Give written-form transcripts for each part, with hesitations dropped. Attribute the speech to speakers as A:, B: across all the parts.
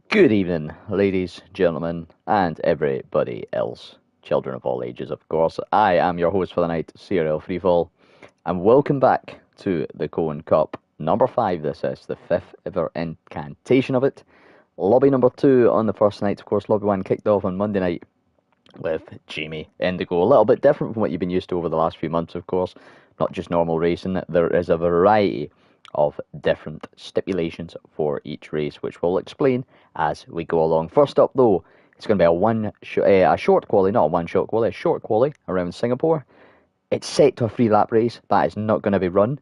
A: Good evening, ladies, gentlemen, and everybody else. Children of all ages, of course. I am your host for the night, CRL Freefall, and welcome back to the Cohen Cup. Number 5, this is the 5th ever incantation of it. Lobby number 2 on the first night, of course, Lobby 1 kicked off on Monday night with Jamie Indigo. A little bit different from what you've been used to over the last few months, of course. Not just normal racing, there is a variety of different stipulations for each race, which we'll explain as we go along. First up, though, it's going to be a short quali, not a one-shot quali, a short quali around Singapore. It's set to a free-lap race. That is not going to be run.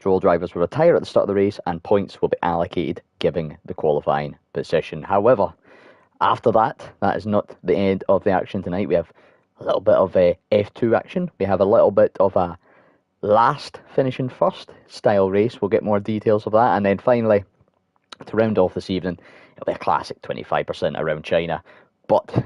A: All drivers will retire at the start of the race, and points will be allocated, giving the qualifying position. However, after that, that is not the end of the action tonight. We have a little bit of F2 action. We have a little bit of a last finishing first style race. We'll get more details of that. And then finally, to round off this evening, it'll be a classic 25% around China. But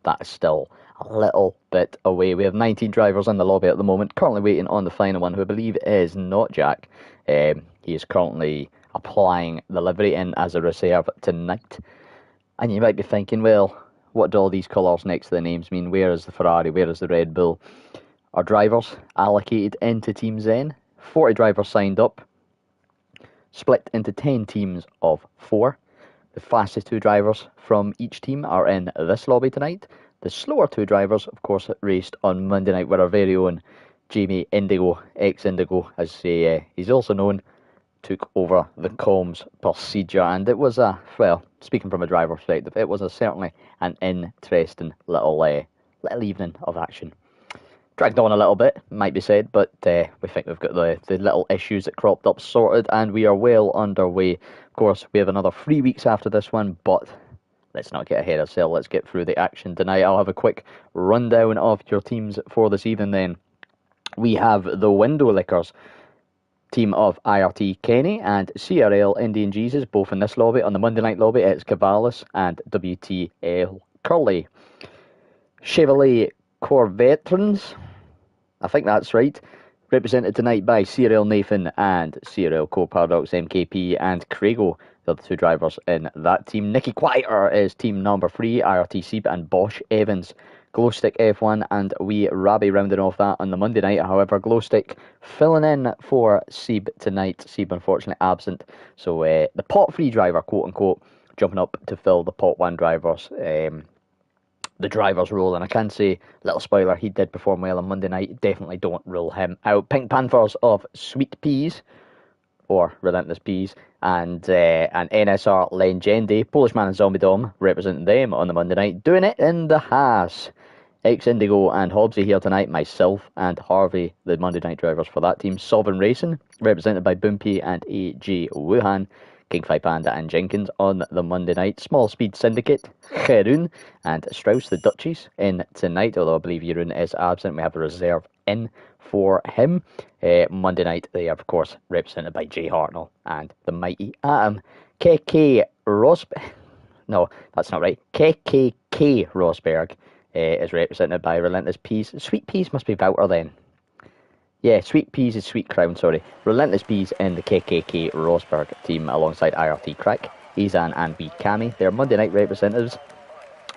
A: that is still a little bit away. We have 19 drivers in the lobby at the moment, currently waiting on the final one, who I believe is not Jack. He is currently applying the livery in as a reserve tonight. And you might be thinking, well, what do all these colours next to the names mean? Where is the Ferrari? Where is the Red Bull? Our drivers allocated into Team Zen. 40 drivers signed up, split into 10 teams of 4. The fastest 2 drivers from each team are in this lobby tonight. The slower 2 drivers, of course, raced on Monday night with our very own Jamie Indigo, ex-Indigo, as he's also known, took over the comms procedure. And it was well, speaking from a driver perspective, it was certainly an interesting little evening of action. Dragged on a little bit, might be said, but we think we've got the little issues that cropped up sorted, and we are well underway. Of course, we have another 3 weeks after this one, but let's not get ahead of ourselves. Let's get through the action tonight. I'll have a quick rundown of your teams for this evening then. We have the Window Lickers, team of IRT Kenny and CRL Indian Jesus, both in this lobby. On the Monday night lobby, it's Cavalis and WTL Curley. Chevrolet Corvetrans, I think that's right, represented tonight by CRL Nathan and CRL Co-Paradox MKP and Craigo, the other 2 drivers in that team. Nicky Quieter is team number 3, IRT Seeb and Bosch Evans. Glowstick F1 and Wee Rabbi rounding off that on the Monday night. However, Glowstick filling in for Seeb tonight. Seeb unfortunately absent. So the pot 3 driver, quote unquote, jumping up to fill the pot 1 drivers. The driver's role, and I can say, little spoiler, he did perform well on Monday night. Definitely don't rule him out. Pink Panthers of Sweet Peas, or Relentless Peas, and NSR Legendi, Polish Man and Zombie Dom, representing them on the Monday night. Doing it in the Haas. Ex-Indigo and Hobbsy here tonight, myself and Harvey, the Monday night drivers for that team. Sovereign Racing, represented by Boompy and AJ Wuhan. King Fi Panda and Jenkins on the Monday night. Small Speed Syndicate, Cherun and Strauss, the Dutchies, in tonight, although I believe Jeroen is absent. We have a reserve in for him. Monday night, they are, of course, represented by Jay Hartnell and the Mighty Atom. KK Rosberg, no, that's not right. KKK Rosberg is represented by Relentless Peas. Sweet Peas must be Wouter then. Yeah, Sweet Peas is Sweet Crown, sorry. Relentless Peas in the KKK Rosberg team alongside IRT Crack, Izan and B Cami. They're Monday night representatives.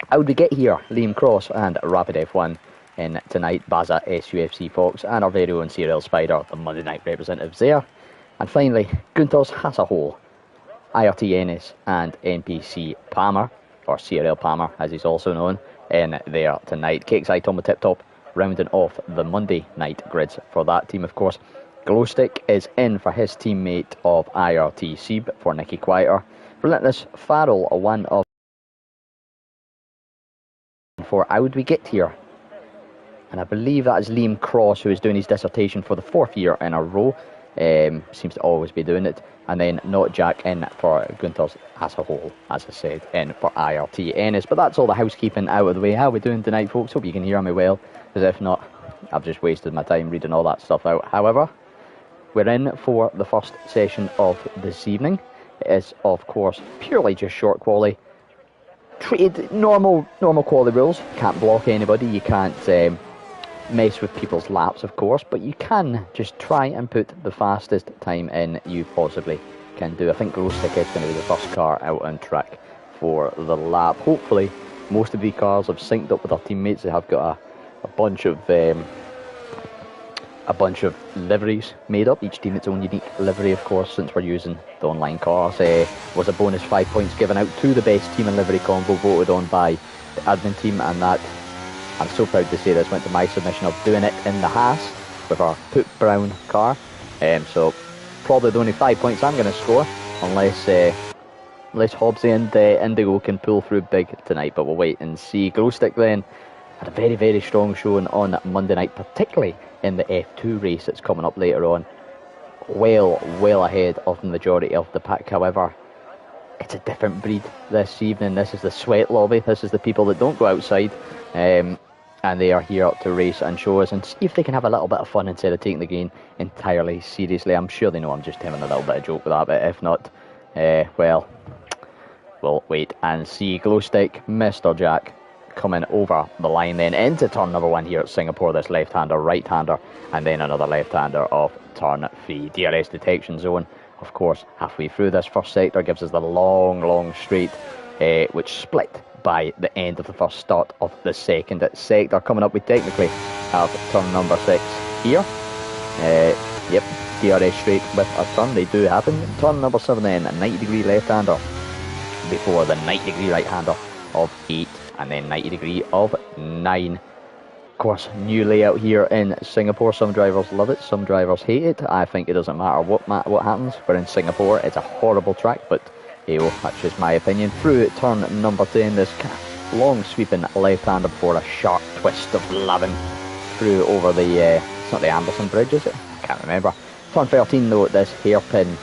A: How would we get here? Liam Cross and Rapid F1 in tonight. Baza SUFC Fox and our very own CRL Spider, the Monday night representatives there. And finally, Gunther's Hasahole, IRT Ennis and NPC Palmer, or CRL Palmer as he's also known, in there tonight. KXI Tom Tip Top rounding off the Monday night grids for that team, of course. Glowstick is in for his teammate of IRT Seeb for Nicky Quieter. Relentless Farrell, one of for How Would We Get Here? And I believe that is Liam Cross, who is doing his dissertation for the 4th year in a row. Seems to always be doing it. And then Not Jack in for Gunther's as a whole, as I said, in for IRT Ennis. But that's all the housekeeping out of the way. How are we doing tonight, folks? Hope you can hear me well, because if not, I've just wasted my time reading all that stuff out. However, we're in for the first session of this evening. It is, of course, purely just short quali. Treated normal quali rules. Can't block anybody. You can't mess with people's laps, of course, but you can just try and put the fastest time in you possibly can do. I think Glowstick is going to be the first car out on track for the lap. Hopefully, most of the cars have synced up with their teammates. They have got a bunch of liveries made up. Each team its own unique livery, of course, since we're using the online cars. Was a bonus 5 points given out to the best team and livery combo, voted on by the admin team, and that, I'm so proud to say this, went to my submission of doing it in the Haas with our Poop Brown car. So probably the only 5 points I'm going to score, unless Hobbsy and Indigo can pull through big tonight, but we'll wait and see. Glowstick then had a very, very strong showing on Monday night, particularly in the F2 race that's coming up later on. Well ahead of the majority of the pack. However, it's a different breed this evening. This is the sweat lobby. This is the people that don't go outside, and they are here to race and show us and see if they can have a little bit of fun instead of taking the game entirely seriously. I'm sure they know I'm just having a little bit of joke with that, but if not, well, we'll wait and see. Glowstick, Mr. Jack, coming over the line then into turn number 1 here at Singapore. This left-hander, right-hander, and then another left-hander of turn 3. DRS detection zone, of course, halfway through this first sector, gives us the long straight, which split by the end of the first start of the second sector. Coming up, we technically have turn number 6 here. Yep, DRS straight with a turn, they do happen. Turn number 7 then, a 90-degree left-hander before the 90-degree right-hander of 8, and then 90-degree of 9. Of course, new layout here in Singapore. Some drivers love it, some drivers hate it. I think it doesn't matter what happens. We're in Singapore, it's a horrible track, but that's just my opinion. Through turn number 10, this long sweeping left-hander before a sharp twist of 11 through over the, it's not the Anderson Bridge, is it? I can't remember. Turn 13 though, this hairpin,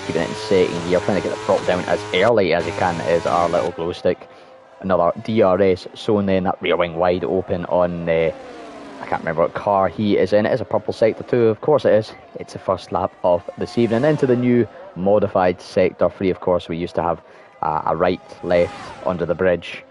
A: keeping it in second gear, trying to get it brought down as early as he can, is our little Glowstick. Another DRS zone then, that rear wing wide open on, I can't remember what car he is in. It is a purple sector 2, of course it is. It's the first lap of this evening. Into the new modified sector 3, of course. We used to have a right, left, under the bridge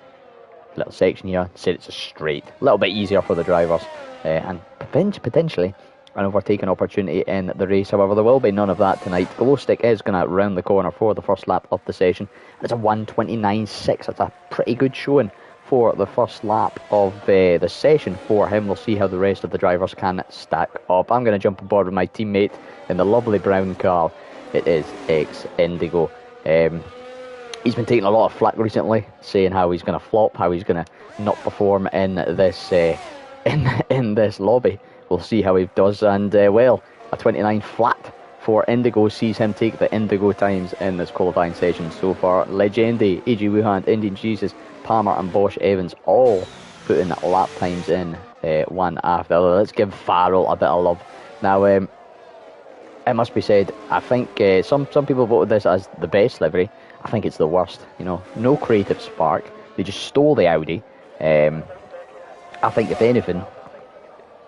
A: little section here. Said it's a straight, a little bit easier for the drivers, and potentially an overtaking opportunity in the race. However, there will be none of that tonight. Glowstick is going to round the corner for the first lap of the session. It's a 1:29.6. That's a pretty good showing for the first lap of the session for him. We'll see how the rest of the drivers can stack up. I'm going to jump aboard with my teammate in the lovely brown car. It is ex-Indigo. He's been taking a lot of flack recently, saying how he's going to flop, how he's going to not perform in this in this lobby. We'll see how he does, and well, a 29 flat for Indigo sees him take the Indigo times in this qualifying session so far. Legendi, AG Wuhan, Indian Jesus, Palmer and Bosch Evans all putting lap times in one after the other. Let's give Farrell a bit of love. Now, it must be said, I think some people voted this as the best livery. I think it's the worst. You know, no creative spark. They just stole the Audi. I think if anything,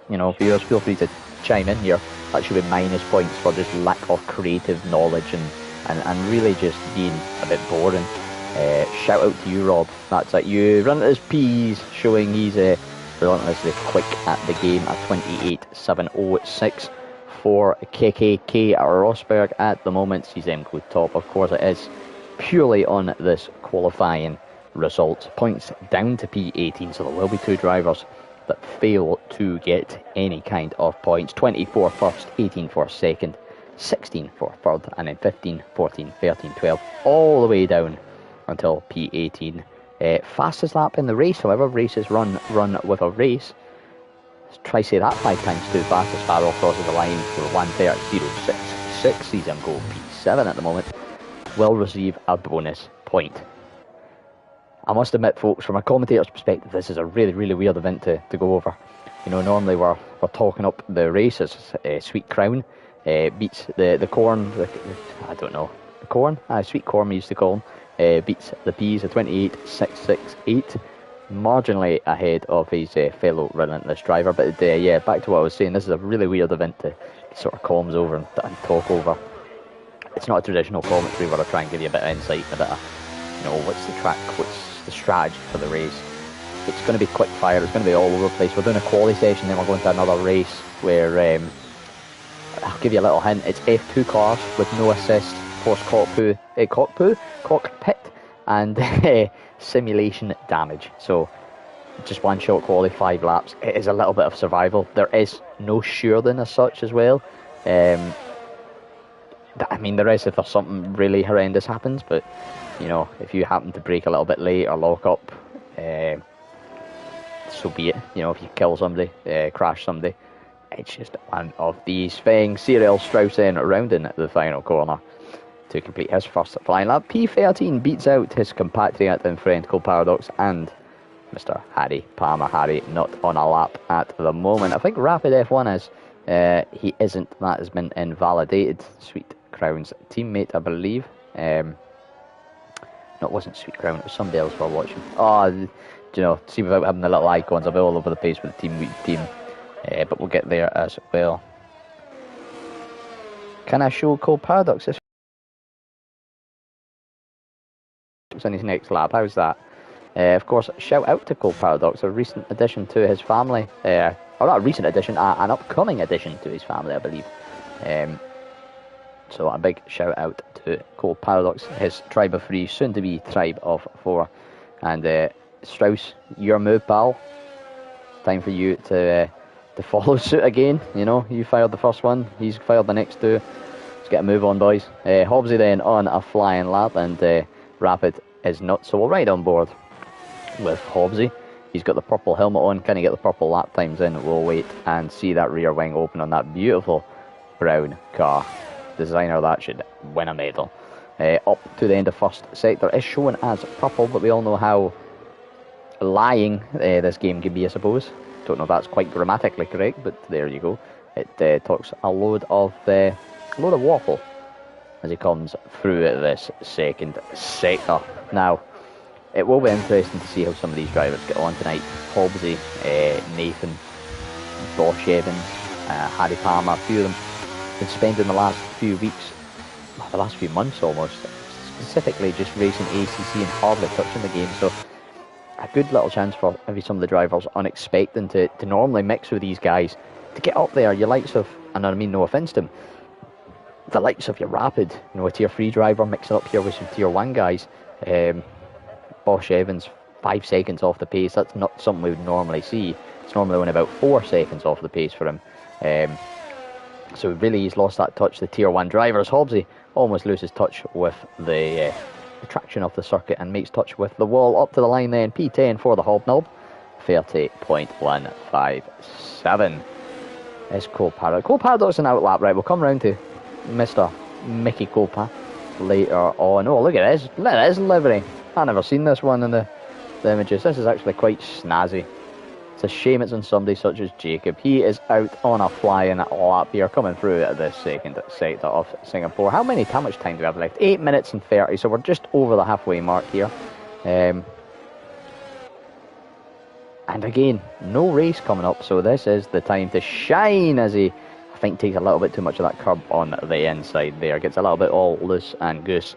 A: you know, viewers, feel free to chime in here. That should be minus points for just lack of creative knowledge and really just being a bit boring. Shout out to you, Rob. That's at you. Relentless P's showing he's relentlessly quick at the game at 28.706 for KKK Rosberg at the moment. Sees them go top. Of course, it is purely on this qualifying result. Points down to P18, so there will be two drivers that fail to get any kind of points. 24 first, 18 for second, 16 for third, and then 15, 14, 13, 12, all the way down until P18. Fastest lap in the race, however. Races run with a race. Let's try say that 5 times too fast as Farrell crosses the line for 1:30.666. Sees him go P7 at the moment. Will receive a bonus point. I must admit, folks, from a commentator's perspective, this is a really, really weird event to go over. You know, normally we're talking up the races. Sweet Crown beats the Corn. I don't know. The Corn? Sweet Corn we used to call him. Beats the Peas at 28.668. Marginally ahead of his fellow Relentless driver. But yeah, back to what I was saying. This is a really weird event to sort of comms over and talk over. It's not a traditional commentary where I try and give you a bit of insight, a bit of, you know, what's the track, what's the strategy for the race. It's going to be quick fire, it's going to be all over the place. We're doing a quali session, then we're going to another race where, I'll give you a little hint, it's F2 cars with no assist, force cockpit, and simulation damage. So just one shot quality, 5 laps. It is a little bit of survival. There is no shielding as such as well. I mean, there is if there's something really horrendous happens, but you know, if you happen to brake a little bit late or lock up, so be it. You know, if you kill somebody, crash somebody, it's just one of these things. CRL Strauss then rounding the final corner to complete his first flying lap. P13 beats out his compatriot and friend Cole Paradox and Mr. Harry Palmer. Harry not on a lap at the moment. I think Rapid F1 is. He isn't. That has been invalidated. Sweet Crown's teammate, I believe. No, it wasn't Sweet Crown. It was somebody else we're watching. Oh, you know, see, without having the little icons, I'll be all over the place with the team. But we'll get there as well. Can I show Cole Paradox this in his next lap? How's that? Of course, shout out to Cole Paradox, a recent addition to his family. Or not a recent addition, an upcoming addition to his family, I believe. So a big shout out to Cole Paradox, his tribe of 3, soon to be tribe of 4. And Strauss, your move, pal. Time for you to follow suit again. You know, you fired the first one, he's fired the next 2. Let's get a move on, boys. Hobbsy then on a flying lap, and Rapid is not, so we'll ride on board with Hobbsy. He's got the purple helmet on. Can he get the purple lap times in? We'll wait and see that rear wing open on that beautiful brown car. Designer that should win a medal. Up to the end of first sector is shown as purple, but we all know how lying this game can be, I suppose. Don't know if that's quite grammatically correct, but there you go. It talks a load of waffle as he comes through this second sector. Now, it will be interesting to see how some of these drivers get on tonight. Hobbsy, Nathan, Bosch Evans, Harry Palmer, a few of them been spending the last few weeks, the last few months almost, specifically just racing ACC and hardly touching the game. So a good little chance for maybe some of the drivers unexpecting to normally mix with these guys, to get up there. Your likes of, and I mean no offence to them, the likes of your Rapid, you know, a tier 3 driver mixing up here with some tier 1 guys. Bosch Evans, 5 seconds off the pace. That's not something we would normally see. It's normally only about 4 seconds off the pace for him. So really he's lost that touch. The tier 1 drivers, Hobbsy almost loses touch with the traction of the circuit and makes touch with the wall. Up to the line then, P10 for the Hobnob, 30.157 is Cole Paradox. Cole Paradox an outlap, right? We'll come round to Mr. Mickey Copa later on. Oh, look at this. Look at this livery. I've never seen this one in the images. This is actually quite snazzy. It's a shame it's on somebody such as Jacob. He is out on a flying lap here, coming through at the second sector of Singapore. How much time do we have left? 8 minutes and 30, so we're just over the halfway mark here. And again, no race coming up, so this is the time to shine as he, I think, takes a little bit too much of that curb on the inside there. Gets a little bit all loose and goose.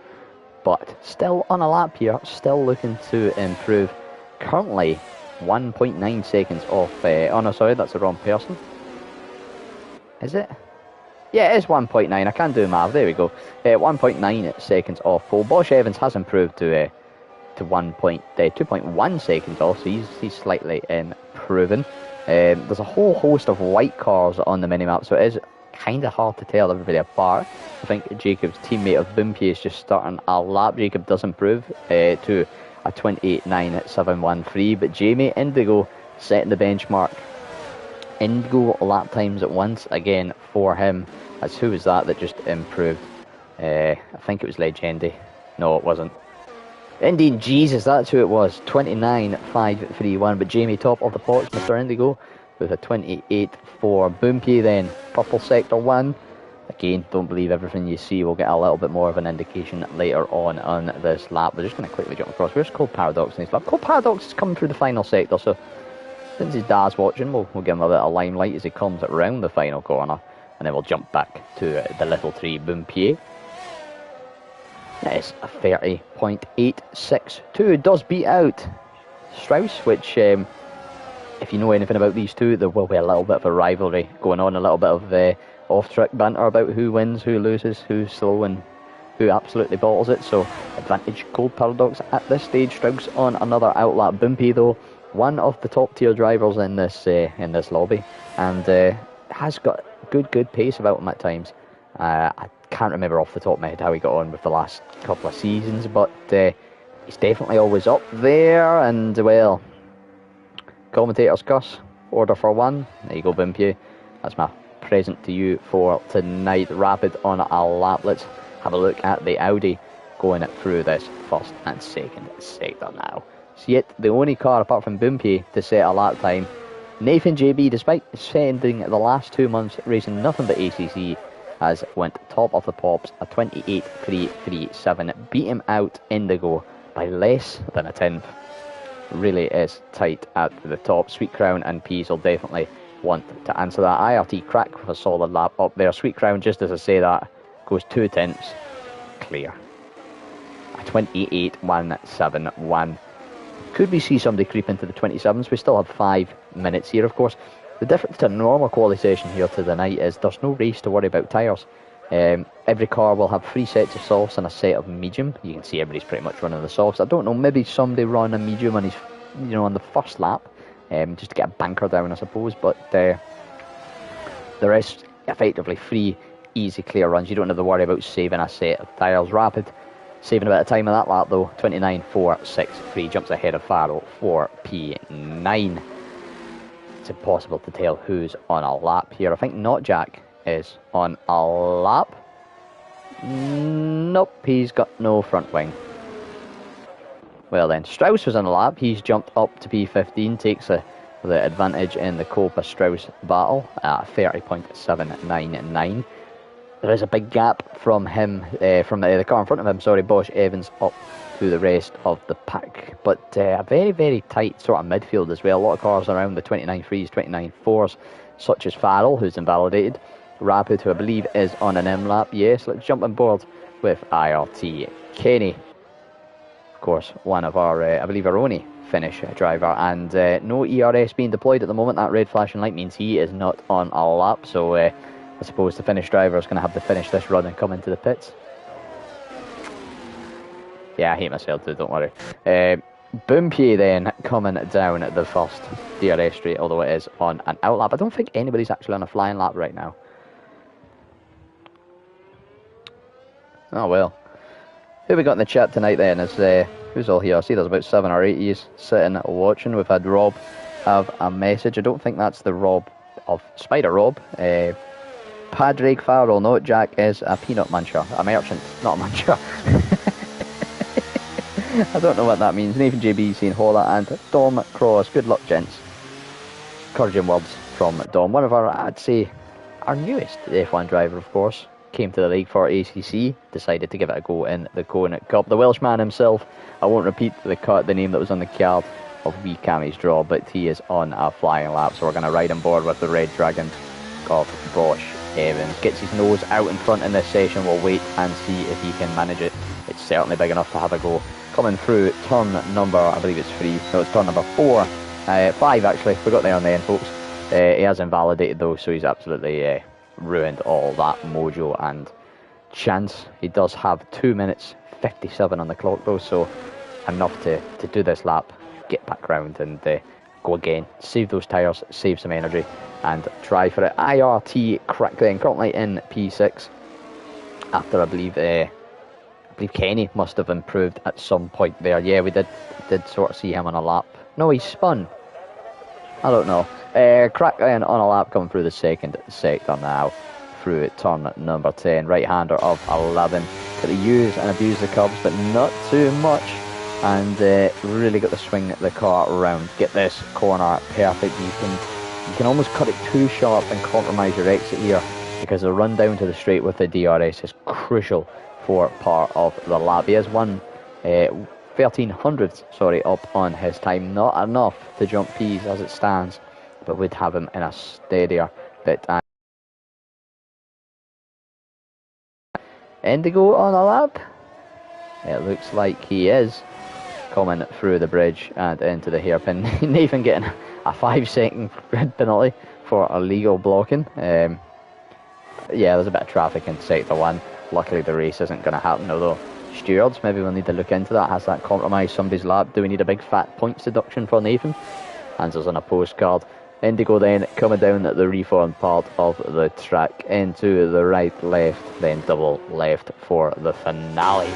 A: But still on a lap here, still looking to improve. Currently 1.9 seconds off. Oh no, sorry, that's the wrong person. Is it? Yeah, it is 1.9. I can't do math. There we go. 1.9 seconds off pole. Bosch Evans has improved to 2.1 seconds off, so he's slightly improving. There's a whole host of white cars on the minimap, so it is kind of hard to tell everybody apart. I think Jacob's teammate of Bumpier is just starting a lap. Jacob does improve to a 28.9713, but Jamie Indigo setting the benchmark. Indigo lap times at once again for him. As who was that just improved? I think it was Legendi. No, it wasn't. Indeed, Jesus, that's who it was. 29.531, but Jamie top of the pots, Mr. Indigo, with a 28 for Boompie then. Purple Sector 1. Again, don't believe everything you see. We'll get a little bit more of an indication later on this lap. We're just going to quickly jump across. Where's Cole Paradox in his lap? Cole Paradox is coming through the final sector, so since his dad's watching, we'll give him a bit of limelight as he comes around the final corner, and then we'll jump back to the little 3 Boompie. That is a 30.862. Does beat out Strauss, which, if you know anything about these two, there will be a little bit of a rivalry going on, a little bit of off-track banter about who wins, who loses, who's slow, and who absolutely bottles it. So advantage Gold Paradox at this stage. Strauss on another outlap. Bimpy though, one of the top tier drivers in this lobby, and has got good pace about him at times. I can't remember off the top of my head how he got on with the last couple of seasons, but he's definitely always up there. And well, commentator's curse, order for one. There you go, Bimpy. That's my present to you for tonight. Rapid on a lap. Let's have a look at the Audi going through this first and second sector now. It's yet the only car apart from Bimpy to set a lap time. Nathan JB, despite spending the last 2 months racing nothing but ACC, has went top of the pops, a 28.337, beat him out Indigo by less than a tenth. Really is tight at the top. Sweet Crown and Peas will definitely want to answer that. IRT Crack with a solid lap up there. Sweet Crown, just as I say that, goes 2 tenths clear. A 28.171. Could we see somebody creep into the 27s? We still have 5 minutes here, of course. The difference to a normal quality session here to the night is there's no race to worry about tyres. Every car will have 3 sets of softs and a set of medium. You can see everybody's pretty much running the softs. I don't know, maybe somebody run a medium on his, on the first lap, just to get a banker down, I suppose. But the rest effectively 3 easy clear runs. You don't have to worry about saving a set of tyres. Rapid saving a bit of time on that lap though. 29.463, jumps ahead of Faro for P9. It's impossible to tell who's on a lap here. I think Not Jack is on a lap. Nope, he's got no front wing. Well then, Strauss was on a lap. He's jumped up to P15, takes the advantage in the Copa Strauss battle at 30.799. There is a big gap from him, from the car in front of him, sorry, Bosch Evans, up to the rest of the pack. But a very tight sort of midfield as well. A lot of cars around the 29.3s, 29.4s, such as Farrell, who's invalidated. Rapid, who I believe is on an M lap. Yes, let's jump on board with IRT Kenny. Of course, one of our, I believe, our only Finnish driver. And no ERS being deployed at the moment. That red flashing light means he is not on a lap. So I suppose the Finnish driver is going to have to finish this run and come into the pits. Yeah, I hate myself too, don't worry. Bimpy then coming down the first DRS straight, although it is on an out lap. I don't think anybody's actually on a flying lap right now. Oh well. Who we got in the chat tonight then is, who's all here? I see there's about 7 or 8 of you sitting watching. We've had Rob have a message. I don't think that's the Rob of Spider Rob. Padraig Farrell, no, Jack is a peanut muncher. A merchant, not a muncher. I don't know what that means. Nathan JB saying hola, and Dom Cross. Good luck, gents. Encouraging words from Dom. One of our, I'd say, our newest F1 driver, of course. Came to the league for ACC, decided to give it a go in the Cone Cup. The Welshman himself, I won't repeat the name that was on the card of wee Cammy's draw, but he is on a flying lap, so we're going to ride on board with the Red Dragon of Bosch Evans. Gets his nose out in front in this session. We'll wait and see if he can manage it. It's certainly big enough to have a go. Coming through turn number, I believe it's 3, no, it's turn number 4, 5 actually, we got there on the end, folks. He has invalidated though, so he's absolutely ruined all that mojo and chance. He does have 2 minutes 57 on the clock though, so enough to do this lap, get back round and go again, save those tyres, save some energy and try for it. IRT Crack then currently in P6 after I believe Kenny must have improved at some point there. Yeah, we did sort of see him on a lap. No, he spun. I don't know. Crack then on a lap coming through the second sector now, through turn number 10. Right-hander of 11. Got to use and abuse the curbs, but not too much. And really got to swing the car around. Get this corner perfect. You can almost cut it too sharp and compromise your exit here, because the run down to the straight with the DRS is crucial for part of the lap. He has won 1300ths, sorry, up on his time. Not enough to jump P's as it stands, but would have him in a steadier bit. Indigo on a lap? It looks like he is coming through the bridge and into the hairpin. Nathan getting a 5-second penalty for illegal blocking. Yeah, there's a bit of traffic in sector 1. Luckily, the race isn't going to happen, although stewards, maybe we'll need to look into that. Has that compromised somebody's lap? Do we need a big fat points deduction for Nathan? Answers on a postcard. Indigo then coming down the reformed part of the track into the right, left, then double left for the finale.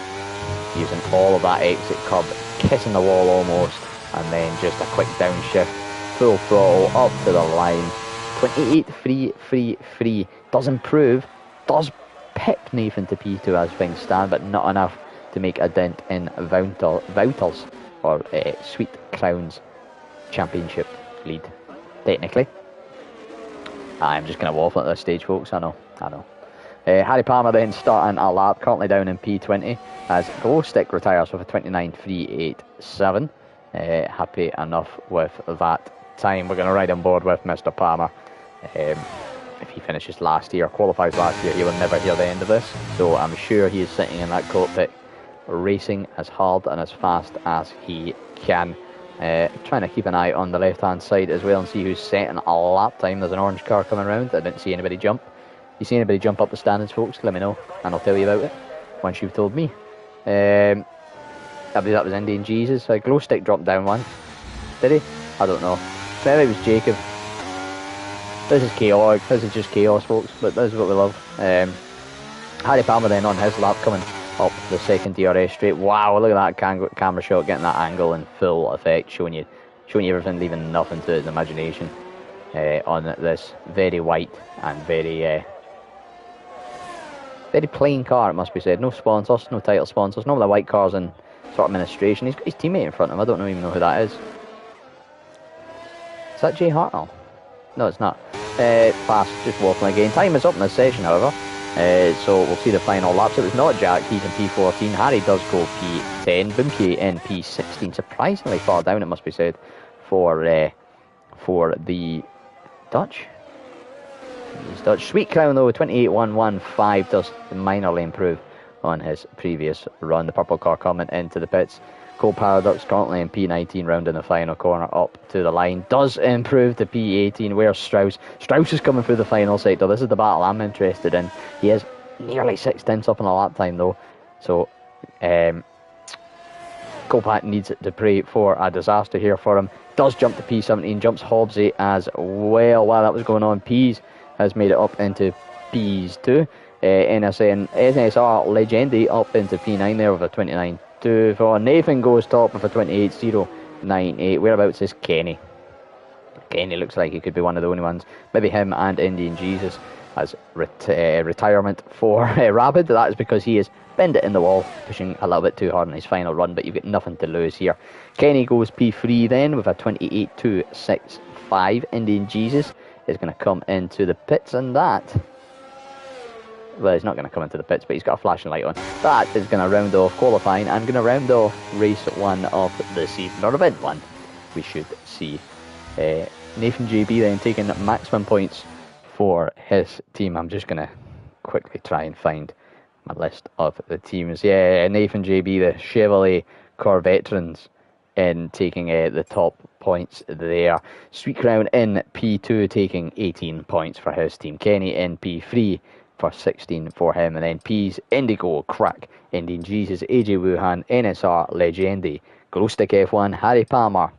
A: Using all of that exit curb, kissing the wall almost, and then just a quick downshift, full throttle up to the line. 28.333 does improve, does pick Nathan to P2 as things stand, but not enough to make a dent in Voutals or Sweet Crown's championship lead. Technically, I'm just going to waffle at this stage, folks. I know. Harry Palmer then starting a lap, currently down in P20 as Glowstick retires with a 29.387. Happy enough with that time. We're going to ride on board with Mr. Palmer. If he finishes last year, qualifies last year, he will never hear the end of this. So I'm sure he is sitting in that cockpit, racing as hard and as fast as he can. Trying to keep an eye on the left hand side as well and see who's setting a lap time. There's an orange car coming around. I didn't see anybody jump. You see anybody jump up the standings, folks? Let me know and I'll tell you about it once you've told me. I believe that was Indian Jesus. Glowstick dropped down one. Did he? I don't know. Maybe it was Jacob. This is chaotic. This is just chaos, folks, but this is what we love. Harry Palmer then on his lap coming up the second DRS straight. Wow, look at that camera shot, getting that angle in full effect, showing you everything, leaving nothing to his imagination on this very white and very plain car, it must be said. No sponsors, no title sponsors. None of the white cars in sort of administration. He's got his teammate in front of him. I don't even know who that is. Is that Jay Hartnell? No, it's not. Fast, just waffling again. Time is up in this session, however. So we'll see the final laps. It was not Jack, he's in P14. Harry does go P10. Boomke in P16. Surprisingly far down, it must be said, for the Dutch. Sweet Crown, though, 28.115 does minorly improve on his previous run. The purple car coming into the pits. Cold Paradox currently in P19, rounding the final corner up to the line. Does improve to P18. Where's Strauss? Strauss is coming through the final sector. This is the battle I'm interested in. He is nearly 6 tenths up on a lap time, though. So, Copat needs to pray for a disaster here for him. Does jump to P17, jumps Hobbsy as well. While that was going on, Pease has made it up into P's 2. NSR Legendi up into P9 there with a 29.2. For Nathan goes top with a 28.098. Whereabouts is Kenny? Kenny looks like he could be one of the only ones. Maybe him and Indian Jesus as retirement for Rapid. That is because he is bend it in the wall, pushing a little bit too hard on his final run, but you've got nothing to lose here. Kenny goes P3 then with a 28.265. Indian Jesus is going to come into the pits, and that, well, he's not going to come into the pits, but he's got a flashing light on. That is going to round off qualifying and going to round off race 1 of the season, or event 1, we should see. Nathan JB then taking maximum points for his team. I'm just going to quickly try and find my list of the teams. Yeah, Nathan JB, the Chevrolet Corvetterans, in taking the top points there. Sweet Crown in P2 taking 18 points for his team. Kenny in P3 for 16 for him. And then P's Indigo, Crack, Indian Jesus, AJ Wuhan, NSR Legendi, Glowstick F1, Harry Palmer,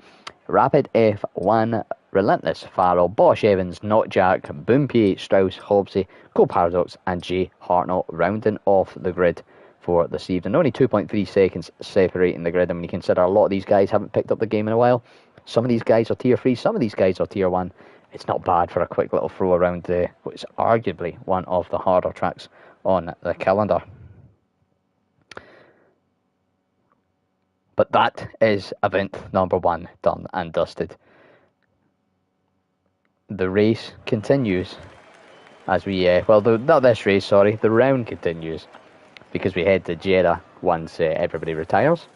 A: Rapid F1, Relentless, Farrell, Bosch Evans, Not Jack, Boom P8, Strauss, Hobbsy, Go Paradox, and Jay Hartnell rounding off the grid for this evening. Only 2.3 seconds separating the grid, and when you consider a lot of these guys haven't picked up the game in a while, some of these guys are tier 3, some of these guys are tier 1. It's not bad for a quick little throw around what is arguably one of the harder tracks on the calendar. But that is event number 1 done and dusted. The race continues as we, not this race, sorry, the round continues, because we head to Jeddah once everybody retires.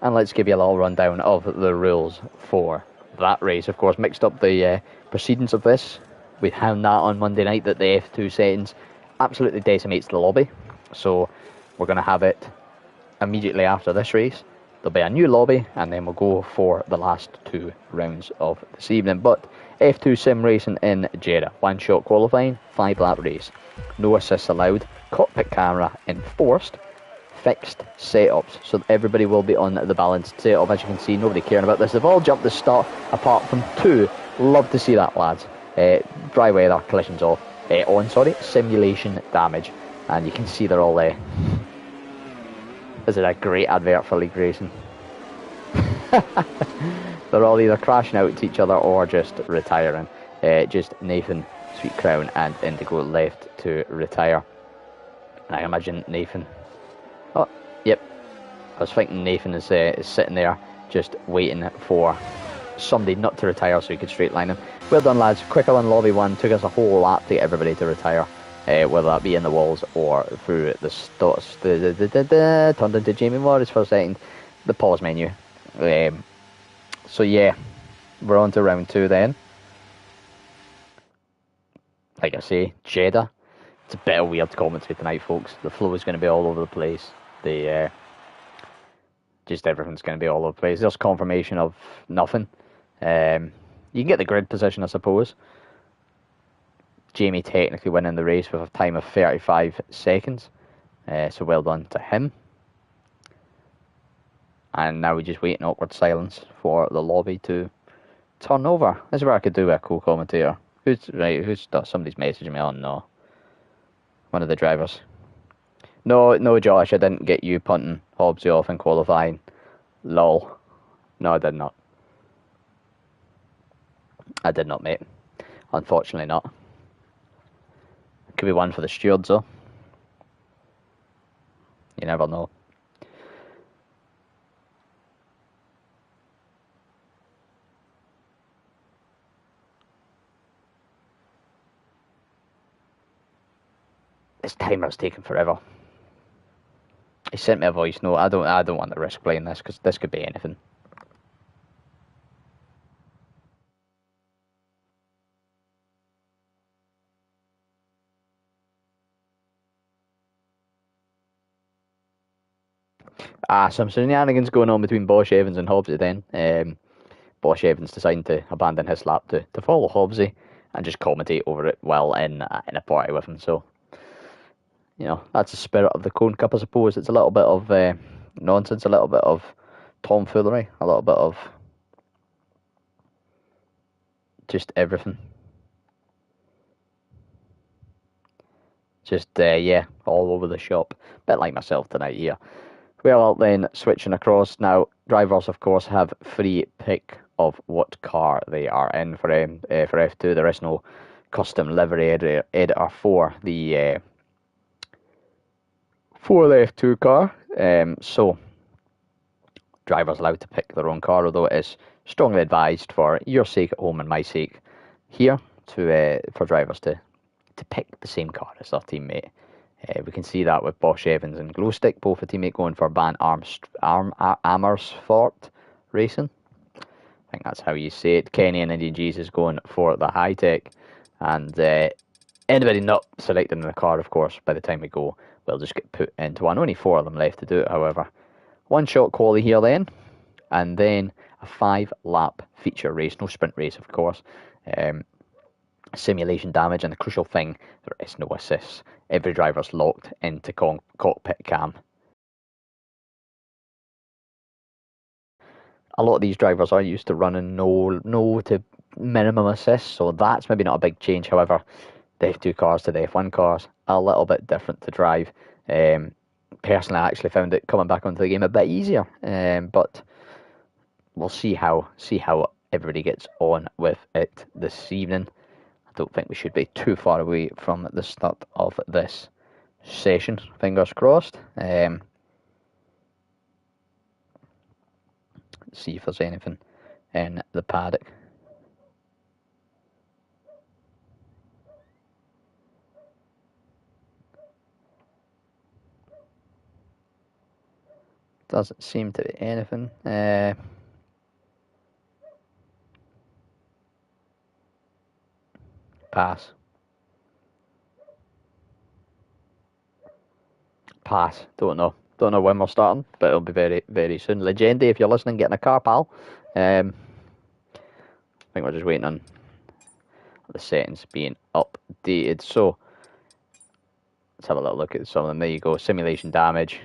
A: And let's give you a little rundown of the rules for that race. Of course, mixed up the proceedings of this. We found that on Monday night that the F2 settings absolutely decimates the lobby. So we're going to have it immediately after this race. there'll be a new lobby, and then we'll go for the last 2 rounds of this evening. But F2 sim racing in Jeddah, 1-shot qualifying, 5-lap race, no assists allowed, cockpit camera enforced, fixed setups, so everybody will be on the balanced setup. As you can see, nobody caring about this. They've all jumped the start apart from 2. Love to see that, lads. Dry weather, collisions off, simulation damage, and you can see they're all there. This is a great advert for league racing. They're all either crashing out to each other or just retiring. Just Nathan, Sweet Crown and Indigo left to retire. And I imagine Nathan... Oh, yep. I was thinking Nathan is sitting there just waiting for somebody not to retire so he could straight line him. Well done, lads. Quicker than Lobby 1. Took us a whole lap to get everybody to retire. Whether that be in the walls or through the stops. Turned into Jamie Morris for a second. The pause menu. So yeah, we're on to round 2 then. Like I say, Jeddah. It's a bit of weird commentary tonight, folks. The flow is going to be all over the place. Just everything's going to be all over the place. There's confirmation of nothing. You can get the grid position, I suppose. Jamie technically winning the race with a time of 35 seconds. So well done to him. And now we just wait in awkward silence for the lobby to turn over. This is where I could do a co-commentator. Somebody's messaging me on, no. One of the drivers. No, Josh, I didn't get you punting Hobbsy off in qualifying. Lol. No, I did not. I did not, mate. Unfortunately not. Could be one for the stewards, though. You never know. This timer's taking forever. He sent me a voice note. I don't want to risk playing this because this could be anything. Some shenanigans going on between Bosch Evans and Hobbsy then. Bosch Evans deciding to abandon his lap to follow Hobbsy and just commentate over it while in a party with him. So, you know, that's the spirit of the Cone Cup, I suppose. It's a little bit of nonsense, a little bit of tomfoolery, a little bit of just everything. Just, yeah, all over the shop. Bit like myself tonight here. Well, then, switching across. Now, drivers, of course, have free pick of what car they are in for F2. There is no custom livery editor for the F2 car. So, drivers allowed to pick their own car, although it is strongly advised for your sake at home and my sake here for drivers to pick the same car as their teammate. We can see that with Bosch Evans and Glowstick, both a teammate going for Van Amersfoort Racing. I think that's how you say it. Kenny and Indian Jesus going for the high tech. And anybody not selected in the car, of course, by the time we go, will just get put into one. Only 4 of them left to do it, however. 1-shot quali here then. And then a 5-lap feature race. No sprint race, of course. Simulation damage, and the crucial thing, there is no assists. Every driver's locked into cockpit cam. A lot of these drivers are used to running no to minimum assists, so that's maybe not a big change. However, the F2 cars to the F1 cars are a little bit different to drive. Personally, I actually found it coming back onto the game a bit easier, but we'll see how everybody gets on with it this evening. I don't think we should be too far away from the start of this session. Fingers crossed. See if there's anything in the paddock. Doesn't seem to be anything. Pass. Pass. Don't know. Don't know when we're starting, but it'll be very, very soon. Legendi, if you're listening, get in a car, pal. I think we're just waiting on the settings being updated. So let's have a little look at some of them. There you go. Simulation damage,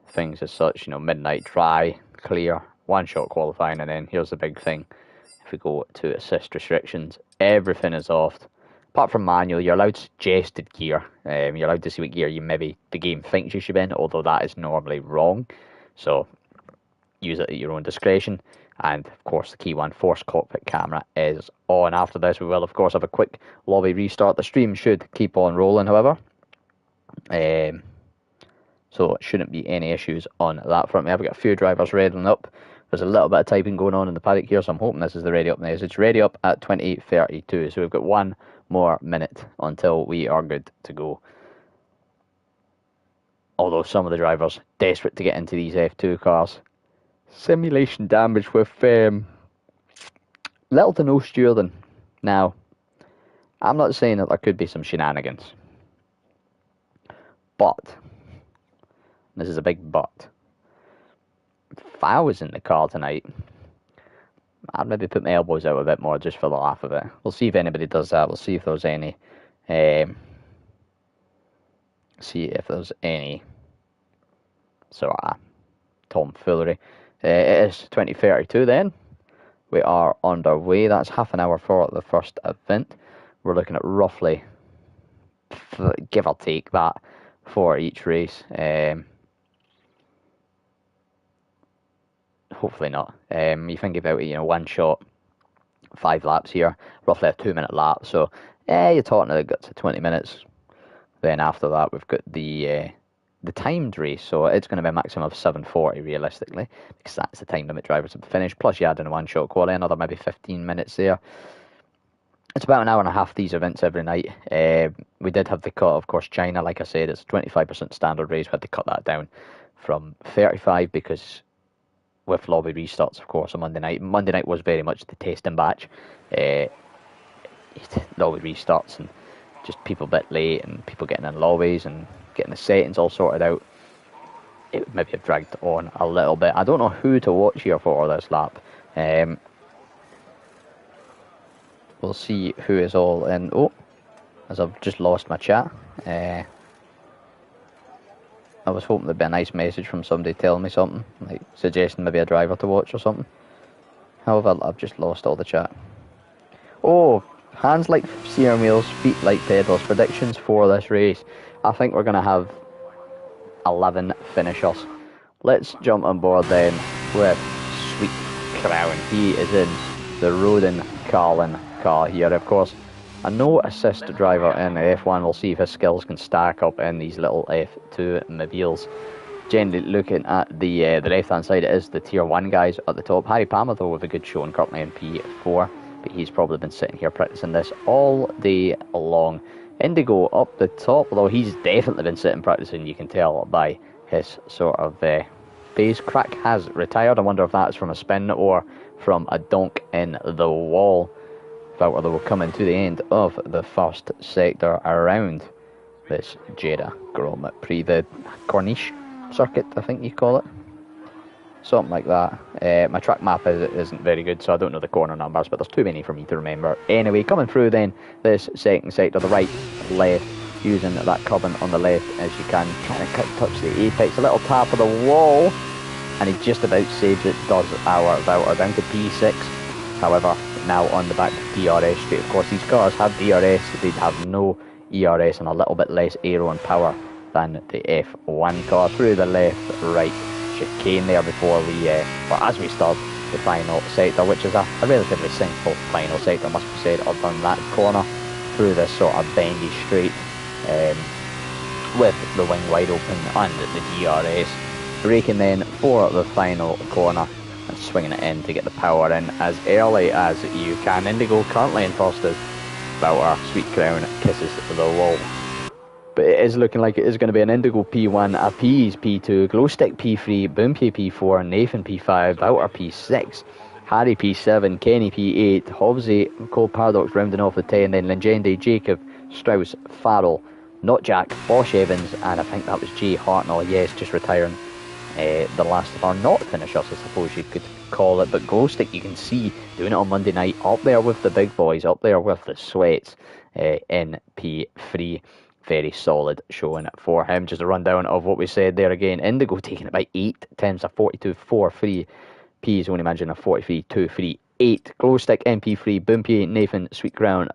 A: things as such. Midnight, dry, clear, one-shot qualifying, and then here's the big thing. If we go to assist restrictions, everything is off. Apart from manual, you're allowed suggested gear. You're allowed to see what gear the game thinks you should be in, although that is normally wrong. So use it at your own discretion. And of course, the key one, force cockpit camera, is on. After this, we will of course have a quick lobby restart. The stream should keep on rolling, however. So it shouldn't be any issues on that front. We have got a few drivers readying up. There's a little bit of typing going on in the paddock here, so I'm hoping this is the ready up message. Ready up at 20:32, so we've got 1 more minute until we are good to go. Although some of the drivers desperate to get into these F2 cars. Simulation damage with little to no stewarding. Now, I'm not saying that there could be some shenanigans, but, this is a big but, if I was in the car tonight, I'd maybe put my elbows out a bit more just for the laugh of it. We'll see if anybody does that. We'll see if there's any sort of tomfoolery. It is 20:32 then. We are underway. That's half an hour for the first event. We're looking at roughly, give or take that, for each race. Hopefully not. You think about it, one shot, 5 laps here, roughly a 2-minute lap. So, you're talking that it got to 20 minutes. Then after that, we've got the timed race. So it's going to be a maximum of 7:40 realistically, because that's the time limit drivers have finished. Plus, you add in a one-shot quality, another maybe 15 minutes there. It's about an hour and a half, these events every night. We did have the cut, of course, China. Like I said, it's a 25% standard race. We had to cut that down from 35 because with lobby restarts, of course, on Monday night. Monday night was very much the testing batch. Lobby restarts and just people a bit late and people getting in lobbies and getting the settings all sorted out. It would maybe have dragged on a little bit. I don't know who to watch here for this lap. We'll see who is all in. Oh, as I've just lost my chat. I was hoping there'd be a nice message from somebody telling me something, like suggesting maybe a driver to watch or something. However, I've just lost all the chat. Oh, hands like steering wheels, feet like pedals. Predictions for this race. I think we're going to have 11 finishers. Let's jump on board then with Sweet Crown. He is in the Roden Carlin car here. Of course, a no assist driver in F1. We'll see if his skills can stack up in these little F2 mobiles. Generally looking at the left hand side, it is the tier 1 guys at the top. Harry Palmer though with a good showing currently in P4, but he's probably been sitting here practicing this all day long. Indigo up the top, although he's definitely been sitting practicing, you can tell by his sort of phase. Crack has retired. I wonder if that's from a spin or from a donk in the wall. Although we're coming to the end of the first sector around this Jeddah Grand Prix, the Corniche circuit, I think you call it. Something like that. My track map isn't very good, so I don't know the corner numbers, but there's too many for me to remember. Anyway, coming through then, this second sector, the right, left, using that cubbing on the left as you can, trying to touch the apex, a little tap of the wall, and he just about saves it, does our Vouter down to P6. However, now on the back DRS straight. Of course, these cars have DRS, they'd have no ERS and a little bit less aero and power than the F1 car. Through the left, right chicane there before as we start the final sector, which is a relatively simple final sector, must be said, up on that corner through this sort of bendy straight with the wing wide open and the DRS. Braking then for the final corner and swinging it in to get the power in as early as you can. Indigo currently in first as Vouter Sweet Crown kisses the wall. But it is looking like it is going to be an Indigo P1, a Peas P2, Glowstick P3, Boompy P4, Nathan P5, Vouter P6, Harry P7, Kenny P8, Hovsey, Cole Paradox rounding off the 10, then Legende, Jacob, Strauss, Farrell, Not Jack, Bosch Evans, and I think that was Jay Hartnell, yes, just retiring the last of our not finishers, I suppose you could call it. But Glowstick, you can see, doing it on Monday night, up there with the big boys, up there with the Sweats in P3. Very solid showing for him. Just a rundown of what we said there again. Indigo taking it by 8 times a 42.43. P's only managing a 43.238. Glowstick, MP3, Boompier, Nathan, Sweetcrown,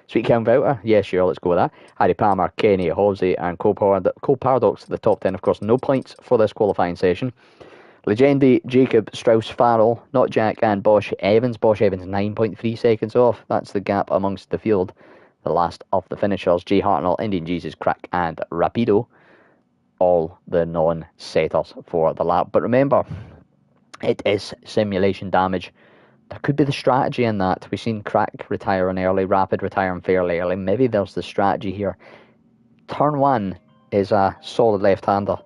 A: Sweetcrown Vouter, yeah, sure, let's go with that. Harry Palmer, Kenny, Hobbsy, and Cole Paradox to the top 10. Of course, no points for this qualifying session. Legendi, Jacob, Strauss, Farrell, Not Jack, and Bosch Evans. Bosch Evans 9.3 seconds off. That's the gap amongst the field. The last of the finishers, Jay Hartnell, Indian Jesus, Crack, and Rapido. All the non-setters for the lap. But remember, it is simulation damage. There could be the strategy in that. We've seen Crack retiring early, Rapid retiring fairly early. Maybe there's the strategy here. Turn 1 is a solid left-hander.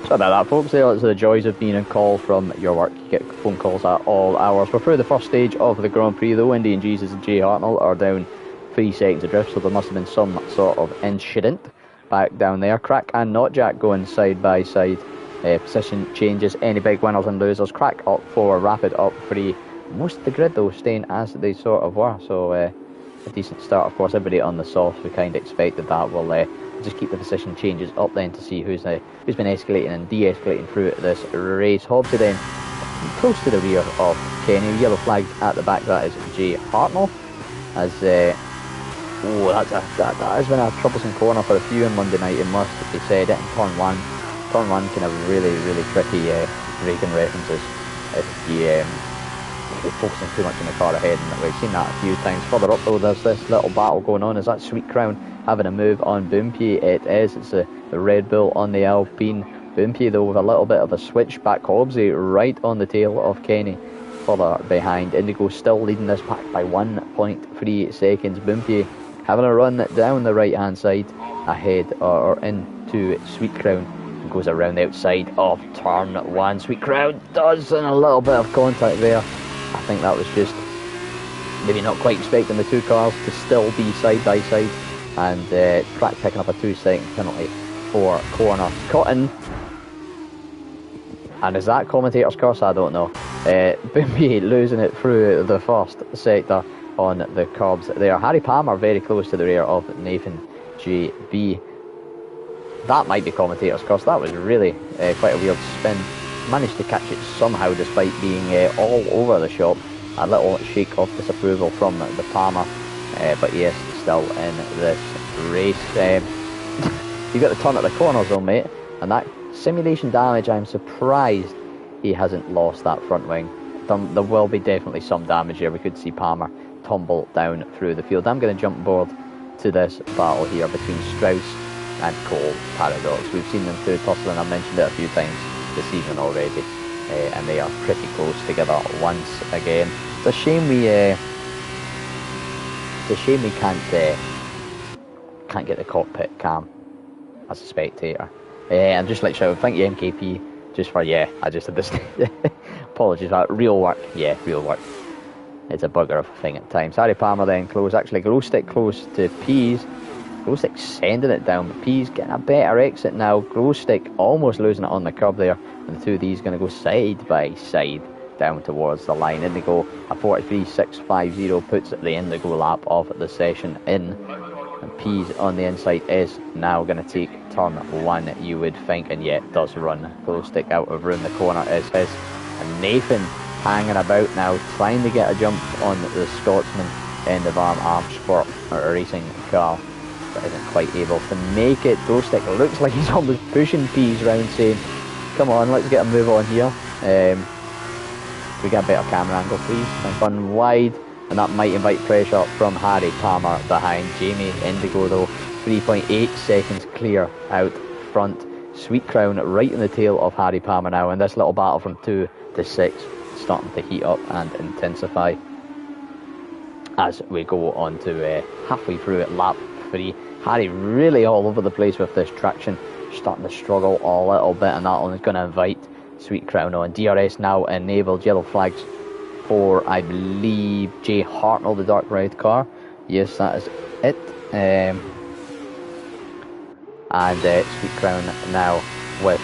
A: Sorry about that, folks. It's the joys of being on call from your work. You get phone calls at all hours. We're through the first stage of the Grand Prix, though. Indian Jesus and Jay Hartnell are down 3 seconds adrift, so there must have been some sort of incident back down there. Crack and Not Jack going side by side. Position changes, any big winners and losers. Crack up 4, Rapid up 3. Most of the grid, though, staying as they sort of were. So a decent start. Of course, everybody on the soft, we kind of expected that. We'll just keep the position changes up then to see who's been escalating and de-escalating through this race. Hobbsy then close to the rear of Kenny. Yellow flag at the back, that is Jay Hartnell. As that has been a troublesome corner for a few on Monday night, it must be said. It in turn 1 can have really tricky braking references if you focusing too much on the car ahead, and we've seen that a few times. Further up though, there's this little battle going on. Is that Sweetcrown having a move on Boompier? It is. It's the Red Bull on the Alpine. Boompier though with a little bit of a switch back. Hobbsy right on the tail of Kenny, further behind. Indigo still leading this pack by 1.3 seconds. Boompier having a run down the right hand side ahead or into Sweetcrown. Goes around the outside of turn 1. Sweetcrown does, and a little bit of contact there. I think that was just maybe not quite expecting the two cars to still be side by side, and Crack picking up a 2-second penalty for corner cutting. And is that commentator's curse? I don't know. Boompier losing it through the first sector on the curbs there. Harry Palmer very close to the rear of Nathan JB. That might be commentator's curse. That was really quite a weird spin. Managed to catch it somehow despite being all over the shop. A little shake of disapproval from the Palmer, but yes, still in this race. You got the turn at the corners though, mate, and that simulation damage, I'm surprised he hasn't lost that front wing. There will be definitely some damage here. We could see Palmer tumble down through the field. I'm going to jump board to this battle here between Strauss and Cole Paradox. We've seen them through tussling. I've mentioned it a few times this season already, and they are pretty close together once again. It's a shame we It's a shame we can't get the cockpit cam as a spectator. And just like shout, thank you MKP just for I just had this. Apologies for that. Real work, real work. It's a bugger of a thing at times. Harry Palmer then close. Actually, Glowstick close to Pease. Glowstick sending it down, but Pease getting a better exit now. Glowstick almost losing it on the curb there. And the two of these going to go side by side down towards the line. Indigo, a 43.650 puts the Indigo lap of the session in. And Pease on the inside is now going to take turn one, you would think, and yet does run. Glowstick out of room, the corner is his. And Nathan hanging about now, trying to get a jump on the Scotsman end of arm sport or racing car, but isn't quite able to make it. Glowstick looks like he's almost pushing Pease round, saying, come on, let's get a move on here. We get a better camera angle, please. And run wide, and that might invite pressure from Harry Palmer behind. Jamie Indigo, though, 3.8 seconds clear out front. Sweet Crown right in the tail of Harry Palmer now, and this little battle from 2 to 6 starting to heat up and intensify as we go on to halfway through at lap 3. Harry really all over the place with this traction, starting to struggle a little bit, and that one is going to invite Sweet Crown on. DRS now enabled, yellow flags for, I believe, Jay Hartnell, the dark red car. Yes, that is it. And Sweet Crown now with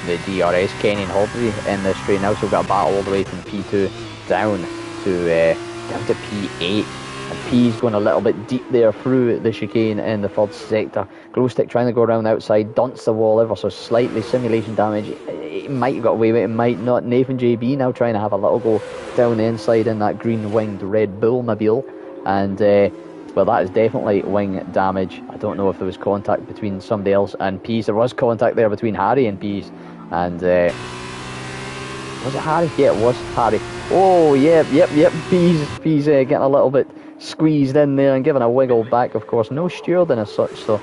A: the DRS. Kenny and Hobley in this straight now, so we've got a battle all the way from P2 down to P8. And P's going a little bit deep there through the chicane in the third sector. Glowstick trying to go around the outside, dunts the wall ever so slightly. Simulation damage, it might have got away with it, might not. Nathan JB now trying to have a little go down the inside in that green winged Red Bull mobile. And well, that is definitely wing damage. I don't know if there was contact between somebody else and Pease. There was contact there between Harry and Pease. And was it Harry? Yeah, it was Harry. Oh, yep. Pease getting a little bit squeezed in there and giving a wiggle back. Of course, no stewarding as such, so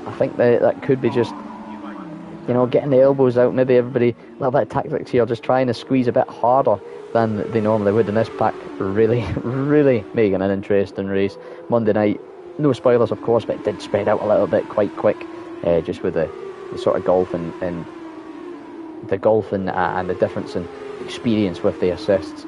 A: I think that could be just, getting the elbows out. Maybe everybody, a little bit of tactics here, just trying to squeeze a bit harder than they normally would in this pack. Really making an interesting race. Monday night, no spoilers of course, but it did spread out a little bit quite quick, just with the sort of golf and the difference in experience with the assists.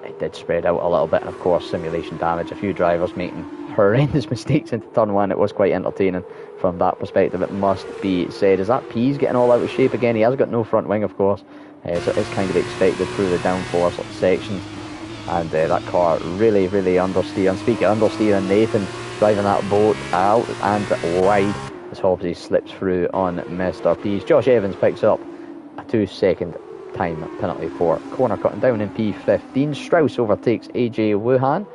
A: It did spread out a little bit, and of course simulation damage, a few drivers making horrendous mistakes into turn one. It was quite entertaining from that perspective, it must be said. Is that Pease getting all out of shape again? He has got no front wing, of course, so it is kind of expected through the downforce sections. And that car really understeer. And speaking of understeer, Nathan driving that boat out and wide as Hobbsy slips through on Mr. Pease. Josh Evans picks up a 2-second time penalty for corner cutting down in P15. Strauss overtakes AJ Wuhan.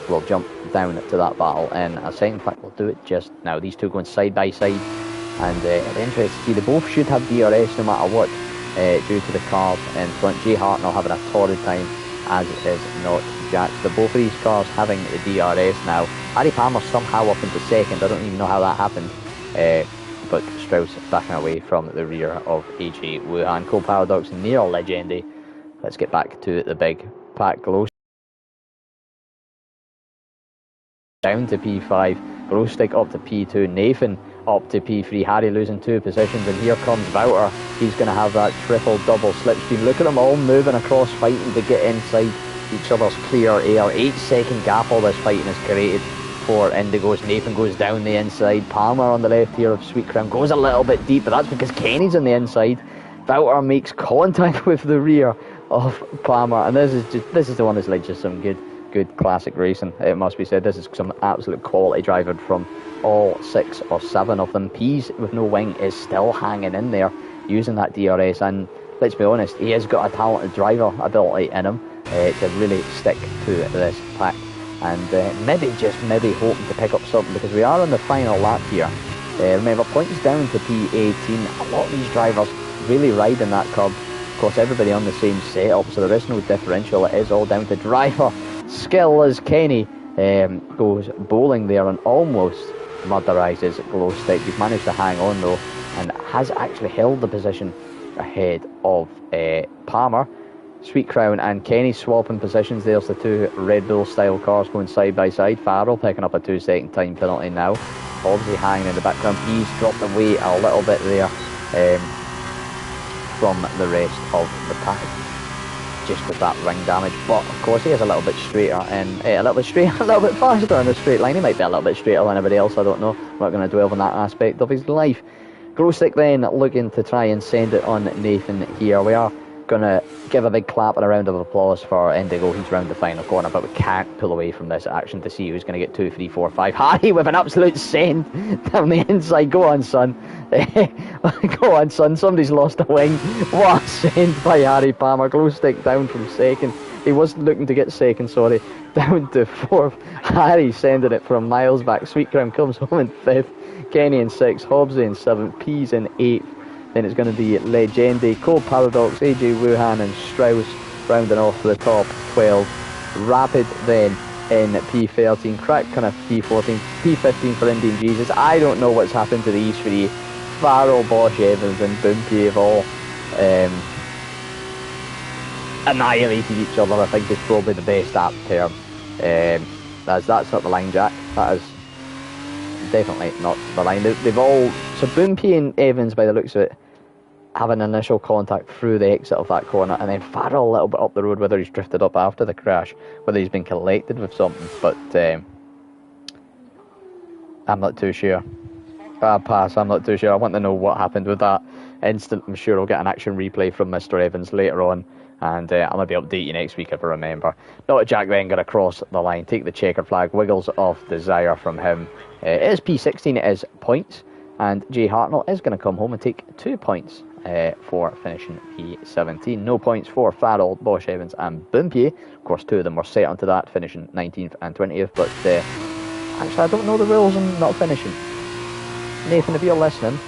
A: We'll jump down to that battle in a second. In fact, we'll do it just now. These two going side by side, and it'll be interesting to see. They both should have DRS no matter what, due to the cars in front. Jay Hartnell having a torrid time, as is not Jack. So both of these cars having the DRS now. Harry Palmer somehow up into second. I don't even know how that happened. But Strauss backing away from the rear of AJ Wuhan. Cole Paradox near legendary. Let's get back to the big pack. Glow down to P5. Glowstick up to P2. Nathan up to P3. Harry losing 2 positions, and here comes Wouter. He's going to have that triple-double slipstream. Look at them all moving across, fighting to get inside each other's clear air. 8-second gap all this fighting has created for Indigos. Nathan goes down the inside. Palmer on the left here of Sweet Crown goes a little bit deep, but that's because Kenny's on the inside. Wouter makes contact with the rear of Palmer, and this is the one that's like just some good classic racing, it must be said. This is some absolute quality driving from all 6 or 7 of them. Pease with no wing is still hanging in there using that DRS, and let's be honest, he has got a talented driver ability in him to really stick to this pack, and maybe hoping to pick up something, because we are on the final lap here. Remember, points down to P18. A lot of these drivers really riding that curb. Of course, everybody on the same setup, so there is no differential. It is all down to driver skill, as Kenny goes bowling there and almost murderises Glowstick. He's managed to hang on though, and has actually held the position ahead of Palmer. Sweet Crown and Kenny swapping positions. There's the two Red Bull style cars going side by side. Farrell picking up a 2-second time penalty now. Obviously hanging in the background. He's dropped away a little bit there from the rest of the pack, just with that ring damage. But of course he is a little bit straighter and a little bit faster on the straight line. He might be a little bit straighter than anybody else, I don't know. I'm not going to dwell on that aspect of his life. Glowstick then looking to try and send it on Nathan here. We are going to give a big clap and a round of applause for Indigo. He's round the final corner, but we can't pull away from this action to see who's going to get 2, 3, 4, 5. Harry with an absolute send down the inside. Go on, son. Go on, son. Somebody's lost a wing. What a send by Harry Palmer. Glowstick down from second. He was looking to get second, sorry. Down to fourth. Harry sending it from miles back. Sweet Crown comes home in fifth. Kenny in sixth. Hobbsy in seventh. Pease in eighth. Then it's going to be Legendi, Cole Paradox, AJ Wuhan and Strauss rounding off the top 12. Rapid then in P13, Crack kind of P14, P15 for Indian Jesus. I don't know what's happened to these three. Farrell, Bosch, Evans and Boompy have all annihilated each other. I think is probably the best apt term. That's not the line, Jack. That is definitely not the line. They've all... So Boompy and Evans, by the looks of it, have an initial contact through the exit of that corner, and then Farrell a little bit up the road, whether he's drifted up after the crash, whether he's been collected with something, but I'm not too sure. Pass, I'm not too sure. I want to know what happened with that instant. I'm sure I'll get an action replay from Mr. Evans later on, and I'll maybe update you next week if I remember. Not Jack then going to cross the line, take the checkered flag, wiggles of desire from him. It is P16, it is points, and Jay Hartnell is going to come home and take 2 points for finishing P17. No points for Farrell, Bosch, Evans and Boompy. Of course, two of them were set onto that, finishing 19th and 20th, but actually I don't know the rules on not finishing. Nathan, if you're listening,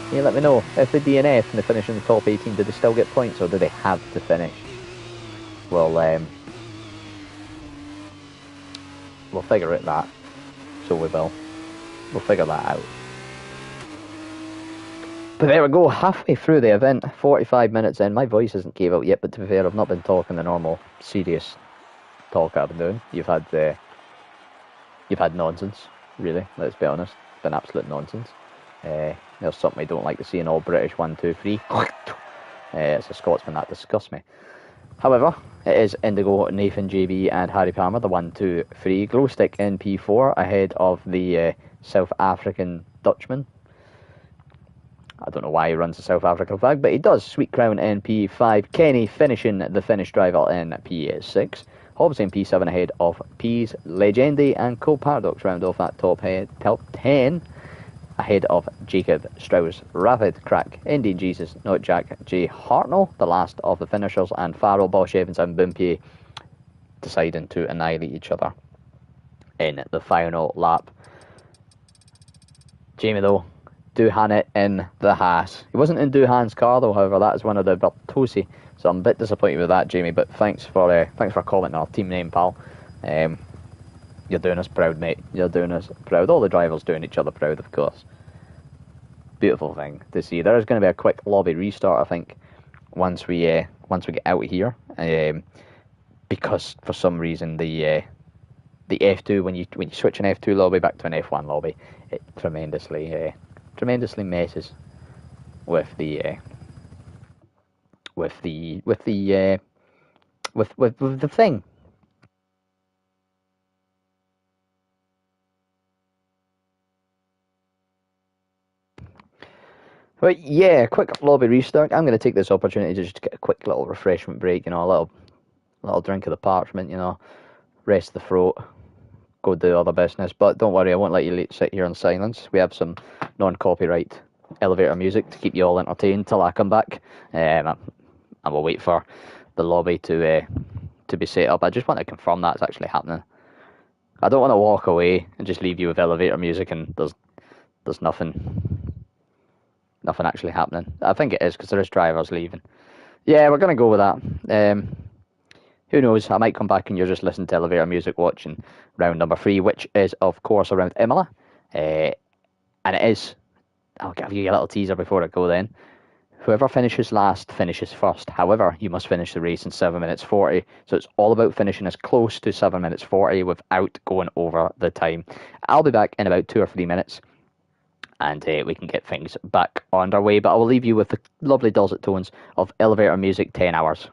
A: can you let me know if they DNF and they finish in the top 18, do they still get points or do they have to finish? Well, we'll figure it that. So we will. We'll figure that out. But there we go, halfway through the event, 45 minutes in. My voice hasn't gave out yet, but to be fair, I've not been talking the normal, serious talk I've been doing. You've had nonsense, really, let's be honest. It's been absolute nonsense. There's something I don't like to see in all British 1, 2, 3. It's a Scotsman, that disgusts me. However, it is Indigo, Nathan, JB and Harry Palmer, the 1, 2, 3. Glowstick in P4 ahead of the South African Dutchman. I don't know why he runs the South African flag, but he does. Sweet Crown in P5. Kenny finishing the Finnish driver in P6. Hobbs in P7 ahead of Pease, Legendi and Cole Paradox round off that top 10 ahead of Jacob Strauss. Rapid, Crack, Indian Jesus, Not Jack, Jay Hartnell, the last of the finishers, and Farrell, Bosch, Evans and Boompy deciding to annihilate each other in the final lap. Jamie though, Doohan it in the Haas. He wasn't in Doohan's car though, however, that is one of the Bertossi. So I'm a bit disappointed with that, Jamie, but thanks for commenting on our team name, pal. You're doing us proud, mate. You're doing us proud. All the drivers doing each other proud, of course. Beautiful thing to see. There is going to be a quick lobby restart, I think, once we get out of here, because for some reason the F2 when you switch an F2 lobby back to an F1 lobby, it tremendously messes with the thing. But yeah, quick lobby restart. I'm going to take this opportunity to just get a quick little refreshment break, a little drink of the parchment, rest the throat, go do other business. But don't worry, I won't let you sit here in silence. We have some non-copyright elevator music to keep you all entertained till I come back. I will wait for the lobby to be set up. I just want to confirm that's actually happening. I don't want to walk away and just leave you with elevator music and there's nothing actually happening. I think it is because there is drivers leaving. Yeah, we're going to go with that. Who knows, I might come back and you're just listening to elevator music watching round number 3, which is of course around Imola. And it is, I'll give you a little teaser before I go then, Whoever finishes last finishes first. However, you must finish the race in 7 minutes 40. So it's all about finishing as close to 7 minutes 40 without going over the time. I'll be back in about 2 or 3 minutes, and we can get things back underway. But I will leave you with the lovely dulcet tones of elevator music 10 hours.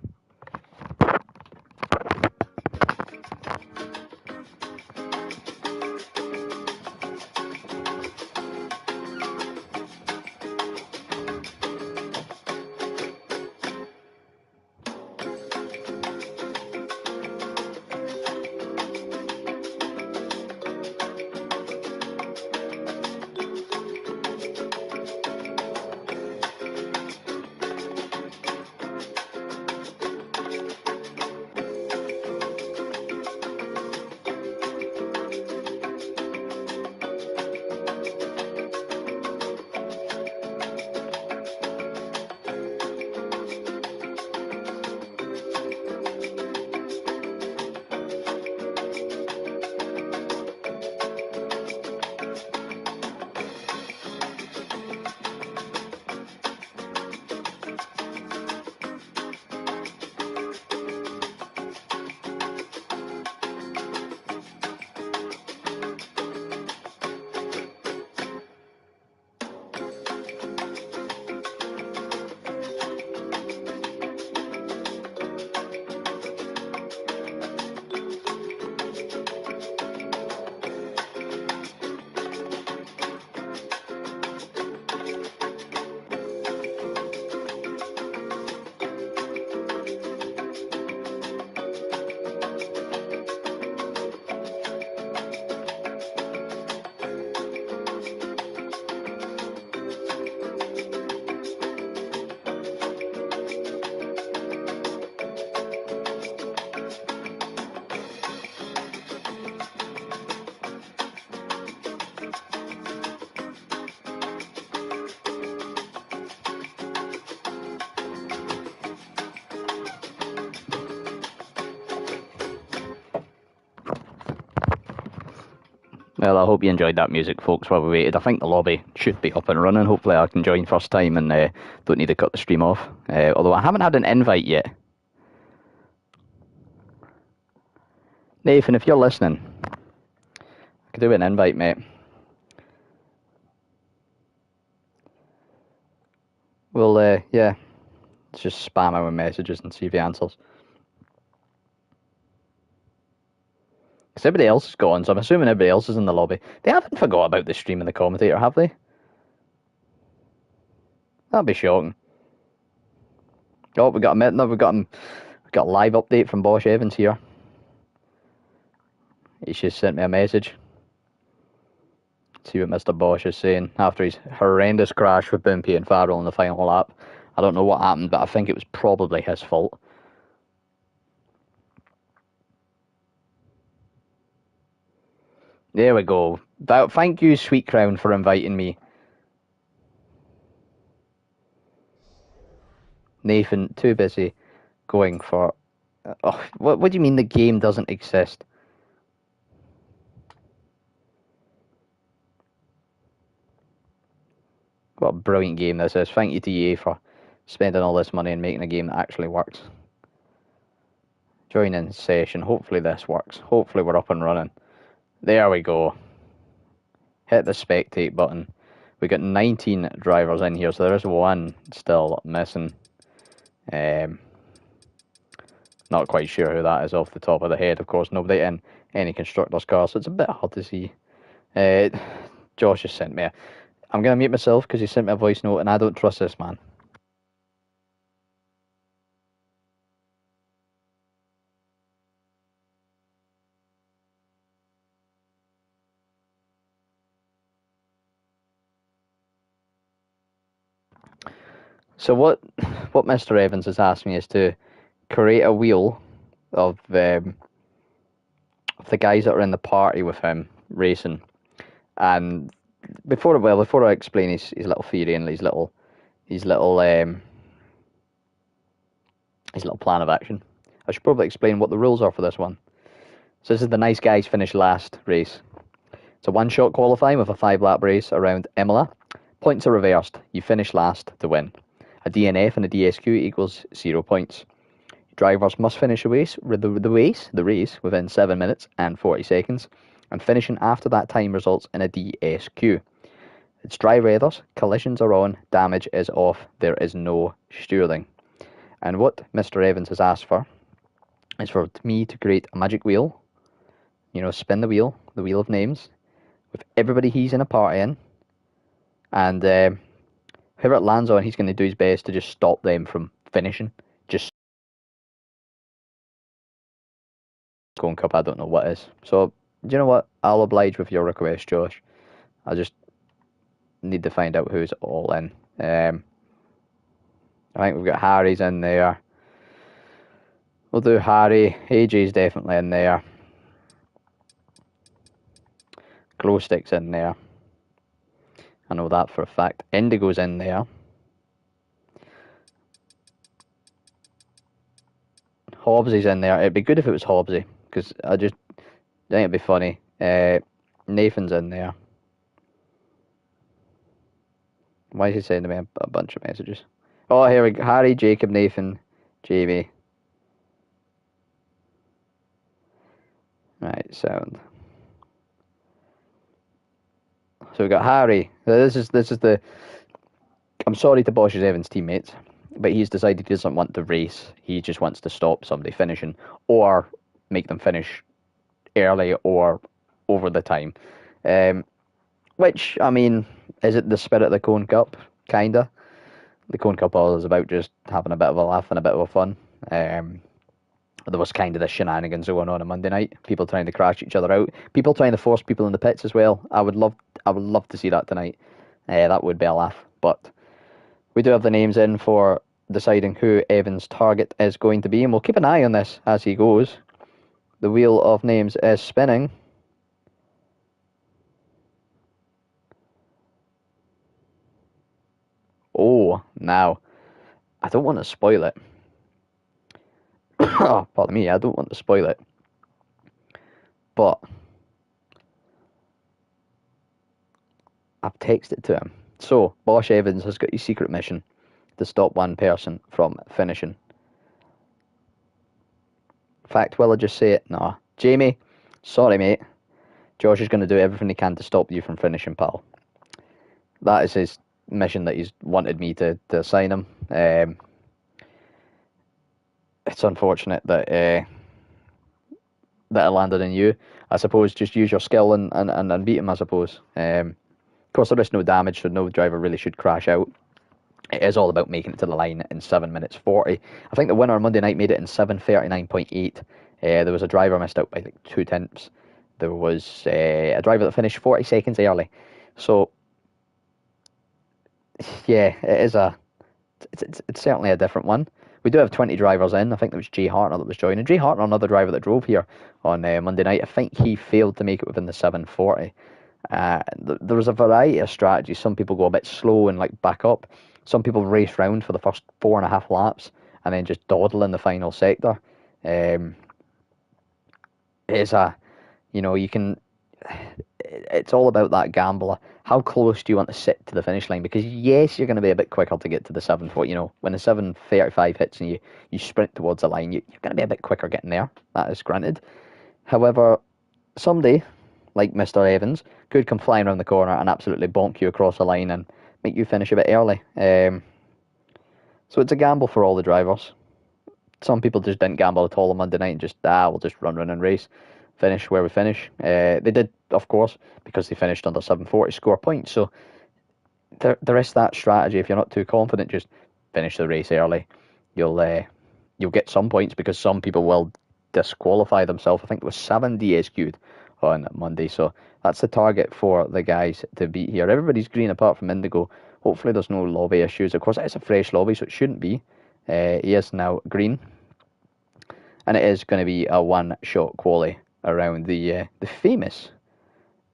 A: Well, I hope you enjoyed that music, folks, while we waited. I think the lobby should be up and running. Hopefully I can join first time and don't need to cut the stream off. Although I haven't had an invite yet. Nathan, if you're listening, I could do an invite, mate. Well, yeah, let's just spam him with messages and see if he answers. Because everybody else is gone, so I'm assuming everybody else is in the lobby. They haven't forgot about the stream and the commentator, have they? That'd be shocking. Oh, we got a minute. No, we got a live update from Bosch Evans here. He's just sent me a message. Let's see what Mr. Bosch is saying after his horrendous crash with Bimpy and Farrell in the final lap. I don't know what happened, but I think it was probably his fault. There we go. Thank you, Sweet Crown, for inviting me. Nathan, too busy going for... Oh, what do you mean the game doesn't exist? What a brilliant game this is. Thank you to EA for spending all this money and making a game that actually works. Join in session. Hopefully this works. Hopefully we're up and running. There we go. Hit the spectate button. We got 19 drivers in here, so there is one still missing. Not quite sure who that is off the top of the head. Of course, nobody in any constructor's car, so it's a bit hard to see. Josh has sent me I'm going to mute myself because he sent me a voice note, and I don't trust this man. So what Mr. Evans has asked me is to create a wheel of the guys that are in the party with him racing, and before I explain his little theory and his little plan of action, I should probably explain what the rules are for this one. So this is the nice guys finish last race. It's a one-shot qualifying with a 5-lap race around Imola. Points are reversed. You finish last to win. A DNF and a DSQ equals 0 points. Drivers must finish the race within 7 minutes and 40 seconds, and finishing after that time results in a DSQ. It's dry weather, collisions are on, damage is off, there is no stewarding. And what Mr. Evans has asked for is for me to create a magic wheel, spin the wheel of names, with everybody he's in a party in, and whoever it lands on, he's going to do his best to just stop them from finishing. Just going cup, I don't know what is. So, do you know what? I'll oblige with your request, Josh. I just need to find out who's all in. I think we've got Harry's in there. We'll do Harry. AJ's definitely in there. Glowstick's in there. I know that for a fact. Indigo's in there. Hobbsy's in there. It'd be good if it was Hobbsy, because I think it'd be funny. Nathan's in there. Why is he sending me a bunch of messages? Oh, here we go. Harry, Jacob, Nathan, Jamie. Right, sound. So we got Harry. This is the. I'm sorry to Bosch's Evans teammates, but he's decided he doesn't want to race. He just wants to stop somebody finishing, or make them finish early or over the time. Which, I mean, is it the spirit of the Cone Cup? Kinda. The Cone Cup all is about just having a bit of a laugh and a bit of a fun. There was kind of the shenanigans going on Monday night. People trying to crash each other out. People trying to force people in the pits as well. I would love to see that tonight. That would be a laugh. But we do have the names in for deciding who Evan's target is going to be, and we'll keep an eye on this as he goes. The wheel of names is spinning. Oh, now, I don't want to spoil it. Oh, pardon me, I don't want to spoil it. But I've texted to him. So, Bosch Evans has got his secret mission to stop one person from finishing. In fact, will I just say it? No. Jamie, sorry mate. Josh is going to do everything he can to stop you from finishing, pal. That is his mission that he's wanted me to assign him. It's unfortunate that that it landed in you. I suppose just use your skill and beat him, I suppose. Of course, there is no damage, so no driver really should crash out. It is all about making it to the line in 7 minutes 40. I think the winner on Monday night made it in 7:39.8. There was a driver missed out by like 2 tenths. There was a driver that finished 40 seconds early. So, yeah, it's certainly a different one. We do have 20 drivers in. I think there was Jay Hartner that was joining. Jay Hartner, another driver that drove here on Monday night. I think he failed to make it within the 7:40. There was a variety of strategies. Some people go a bit slow and like back up. Some people race round for the first 4.5 laps and then just dawdle in the final sector. It's all about that gamble. How close do you want to sit to the finish line? Because yes, you're going to be a bit quicker to get to the 7:40. When the 7:35 hits and you sprint towards the line, you're going to be a bit quicker getting there. That is granted. However, somebody like Mr. Evans could come flying around the corner and absolutely bonk you across the line and make you finish a bit early. So it's a gamble for all the drivers. Some people just didn't gamble at all on Monday night and just, we'll just run and race. Finish where we finish. They did, of course, because they finished under 7:40, score points. So there is that strategy. If you're not too confident, just finish the race early. You'll get some points because some people will disqualify themselves. I think there was 7 DSQ'd on Monday. So that's the target for the guys to beat here. Everybody's green apart from Indigo. Hopefully there's no lobby issues. Of course, it's a fresh lobby, so it shouldn't be. He is now green. And it is going to be a one-shot quali around the famous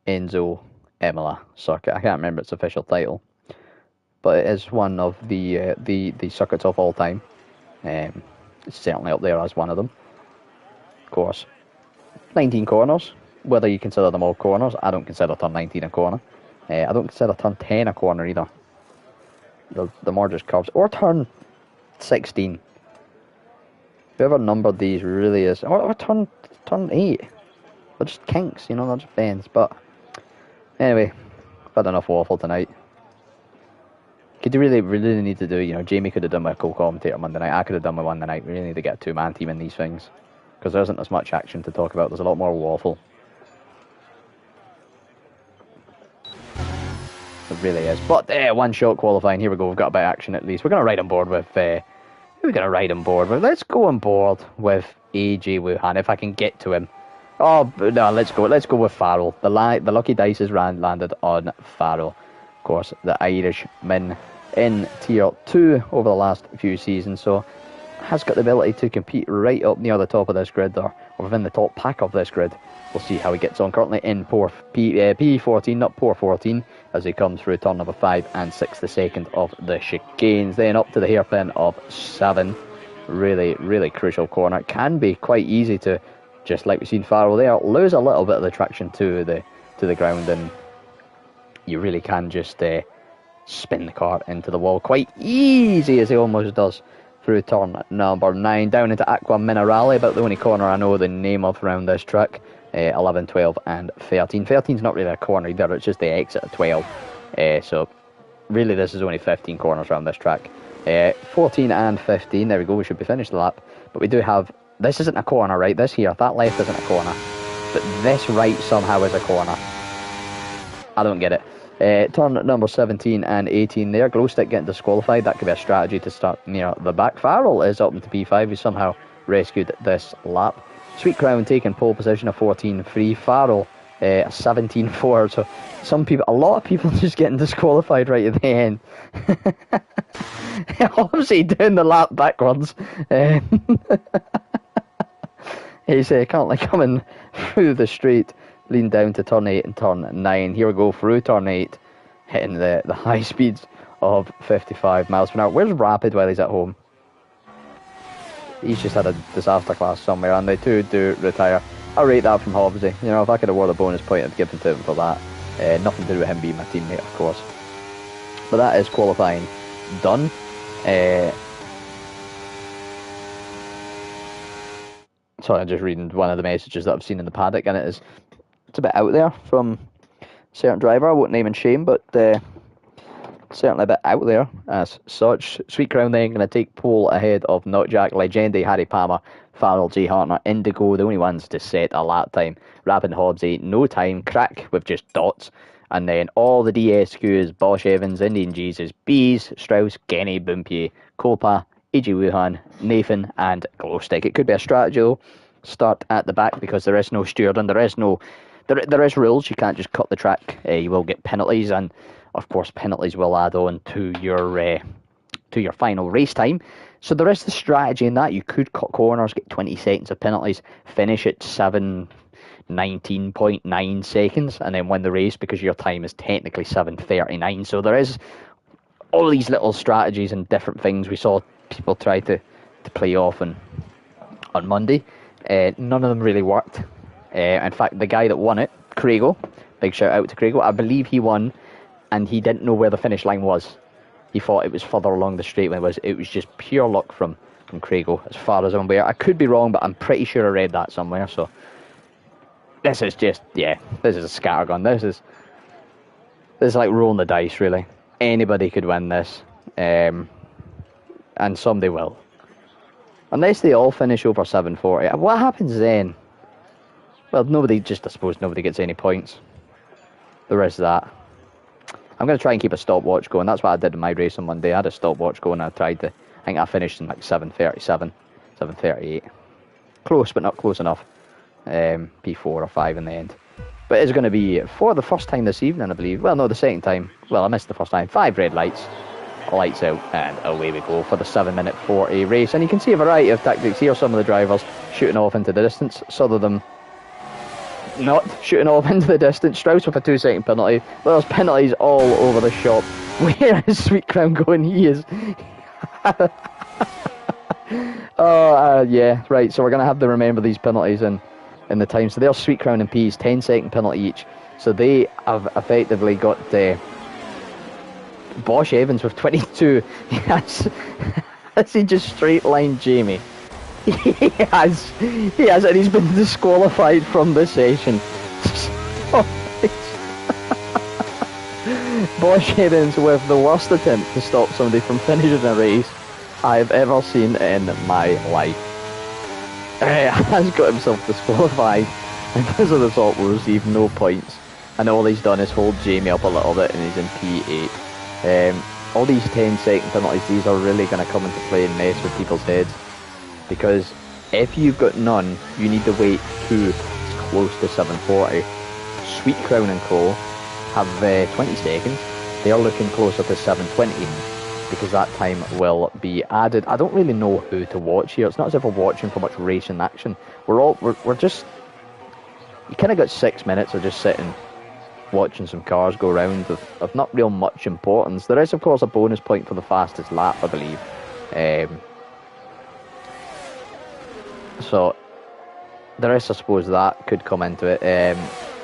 A: Enzo Imola circuit. I can't remember its official title, but it is one of the circuits of all time. It's certainly up there as one of them. Of course, 19 corners. Whether you consider them all corners, I don't consider turn 19 a corner. I don't consider turn 10 a corner either. the more just curves. Or turn 16. Whoever numbered these really is. Or turn 8. They're just kinks, you know, they're just bends. But anyway, I've had enough waffle tonight. Could you really need to do, you know, Jamie could have done my co-commentator Monday night, I could have done my Monday night. We really need to get a two-man team in these things. Because there isn't as much action to talk about, there's a lot more waffle. It really is. But one shot qualifying, here we go, we've got a bit of action at least. We're going to ride on board with, who are we going to ride on board with? Let's go on board with AJ Wuhan, if I can get to him. Oh, no, let's go with Farrell. The lucky dice has landed on Farrell. Of course, the Irishman in Tier 2 over the last few seasons, so has got the ability to compete right up near the top of this grid, or within the top pack of this grid. We'll see how he gets on. Currently in P14, not Poor 14, as he comes through turn number 5 and 6, the second of the chicanes. Then up to the hairpin of 7. Really, really crucial corner. It can be quite easy to, just like we've seen Farrell there, lose a little bit of the traction to the ground, and you really can just spin the car into the wall quite easy, as he almost does through turn number 9, down into Aqua Minerale, about the only corner I know the name of around this track. 11, 12 and 13. 13's not really a corner either, it's just the exit of 12. So really this is only 15 corners around this track. 14 and 15, there we go, we should be finished the lap. But we do have, this isn't a corner, right? This here, that left isn't a corner. But this right somehow is a corner. I don't get it. Turn number 17 and 18 there. Glow stick getting disqualified. That could be a strategy to start near the back. Farrell is up into P5. He somehow rescued this lap. Sweet Crown taking pole position, a 14-3. Farrell a 17-4. So a lot of people just getting disqualified right at the end. Obviously doing the lap backwards. He's currently coming through the straight, lean down to turn 8 and turn 9. Here we go through turn 8, hitting the high speeds of 55 miles per hour. Where's Rapid while he's at home? He's just had a disaster class somewhere, and they too do retire. I'll rate that from Hobbsy. You know, if I could award a bonus point, I'd give him to him for that. Nothing to do with him being my teammate, of course. But that is qualifying done. Sorry, I'm just reading one of the messages that I've seen in the paddock, and it's a bit out there from a certain driver. I won't name and shame, but certainly a bit out there as such. Sweet Crown then going to take pole ahead of Not Jack, Legendi, Harry Palmer, Farrell, J. Hartner, Indigo, the only ones to set a lap time. Rapid Hobbsy, no time, Crack with just dots. And then all the DSQs, Bosch Evans, Indian Jesus, Bees, Strauss, Genny, Boompier, Copa, AJ Wuhan, Nathan, and Glowstick. It could be a strategy though. Start at the back because there is no steward, there is rules. You can't just cut the track. You will get penalties, and of course penalties will add on to your final race time. So there is the strategy in that. You could cut corners, get 20 seconds of penalties, finish at 7:19.9 seconds, and then win the race because your time is technically 7:39. So there is all these little strategies and different things we saw people try to play off on Monday. None of them really worked. In fact, the guy that won it, Craigo, big shout out to Craigo, I believe he won and he didn't know where the finish line was. He thought it was further along the straight when it was just pure luck from Craigo, as far as I'm aware. I could be wrong, but I'm pretty sure I read that somewhere. So this is just, this is a scattergun. This is like rolling the dice, really. Anybody could win this, and somebody will. Unless they all finish over 740. What happens then? Well, I suppose nobody gets any points. There is that. I'm going to try and keep a stopwatch going. That's what I did in my race on Monday. I had a stopwatch going and I think I finished in like 7:37, 7:38. Close, but not close enough. P4 or 5 in the end. But it's going to be, for the first time this evening, I believe. Well, no, the second time. Well, I missed the first time. 5 red lights. Lights out, and away we go for the 7-minute 40 race. And you can see a variety of tactics here. Some of the drivers shooting off into the distance, some of them not shooting off into the distance. Strauss with a 2-second penalty. There's penalties all over the shop. Where is Sweet Crown going? He is yeah, right, so we're going to have to remember these penalties in the time. So there's Sweet Crown and Peas, 10-second penalty each. So they have effectively got Bosch Evans with 22. Has he just straight lined Jamie? He has, and he's been disqualified from the session. Bosch Evans with the worst attempt to stop somebody from finishing a race I've ever seen in my life. Has got himself disqualified, and as a result will receive no points. And all he's done is hold Jamie up a little bit, and he's in P8. All these 10-second penalties, these are really going to come into play and mess with people's heads. Because if you've got none, you need to wait to close to 7:40. Sweet Crown and Co have 20 seconds. They're looking closer to 7:20 because that time will be added. I don't really know who to watch here. It's not as if we're watching for much racing action. We're just, you kind of got 6 minutes of just sitting watching some cars go around of not real much importance. There is of course a bonus point for the fastest lap, I believe. So there is, I suppose, that could come into it. And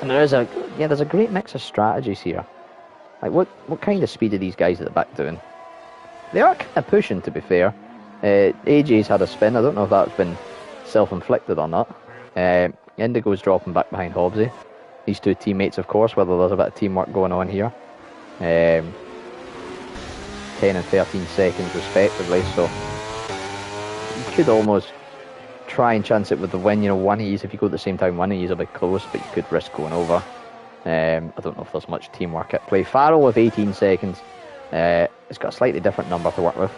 A: there's a great mix of strategies here. Like what kind of speed are these guys at the back doing? They are kind of pushing, to be fair. AJ's had a spin. I don't know if that's been self-inflicted or not. Indigo's dropping back behind Hobbsy. These two teammates, of course, whether there's a bit of teamwork going on here. 10 and 13 seconds respectively, so you could almost try and chance it with the win. You know, one of these, if you go at the same time, one of these a bit close, but you could risk going over. I don't know if there's much teamwork at play. Farrell with 18 seconds. It's got a slightly different number to work with.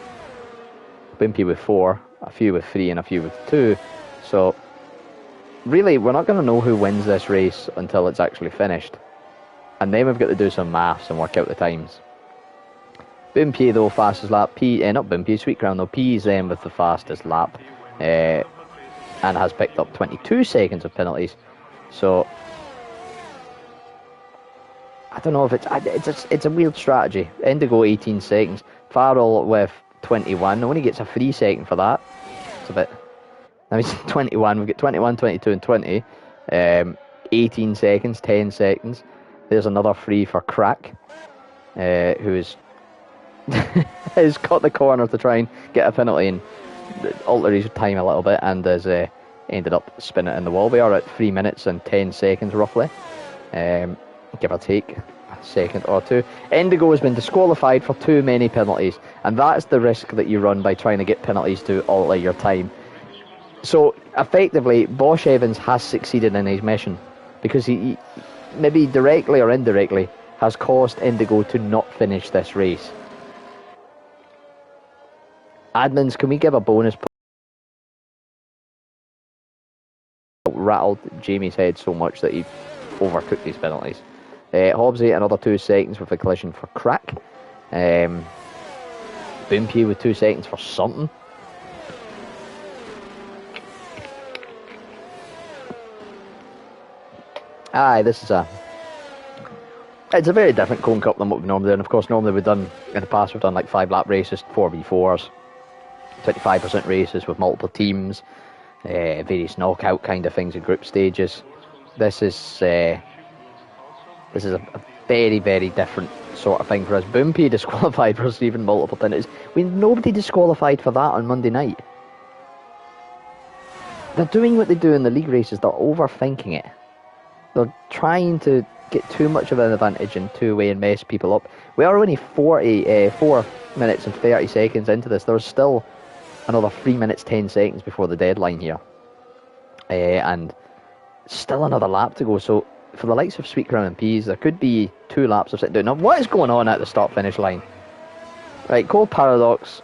A: Bimpy with 4, a few with 3 and a few with 2. So really, we're not going to know who wins this race until it's actually finished. And then we've got to do some maths and work out the times. Bimpy, though, fastest lap. Not Bimpy, Sweet Crown, though. P's with the fastest lap. And has picked up 22 seconds of penalties. So I don't know if it's a weird strategy. Indigo 18 seconds. Farrell with 21. Only gets a free second for that. It's a bit. Now he's 21. We've got 21, 22, and 20. 18 seconds, 10 seconds. There's another free for Crack, who's has cut the corner to try and get a penalty and alter his time a little bit, and has ended up spinning it in the wall. We are at 3 minutes and 10 seconds roughly, give or take a second or two. Indigo has been disqualified for too many penalties, and that's the risk that you run by trying to get penalties to alter your time. So effectively, Bosch Evans has succeeded in his mission, because he maybe directly or indirectly has caused Indigo to not finish this race. Admins, can we give a bonus point? Rattled Jamie's head so much that he overcooked these penalties. Hobbsy, another 2 seconds with a collision for Crack. Bimpy with 2 seconds for something. Aye, it's a very different Cone Cup than what we normally do. And of course, normally we've done, in the past, we've done like 5-lap races, 4v4s, 25% races with multiple teams, various knockout kind of things in group stages. This is a very, very different sort of thing for us. Bimpy disqualified for receiving multiple penalties. Nobody disqualified for that on Monday night. They're doing what they do in the league races. They're overthinking it. They're trying to get too much of an advantage in two-way and mess people up. We are only 4 minutes and 30 seconds into this. There's still another 3 minutes 10 seconds before the deadline here, and still another lap to go. So for the likes of Sweet Crown and Peas, there could be 2 laps of sitting down. Now, what is going on at the start-finish line? Right, Cole Paradox,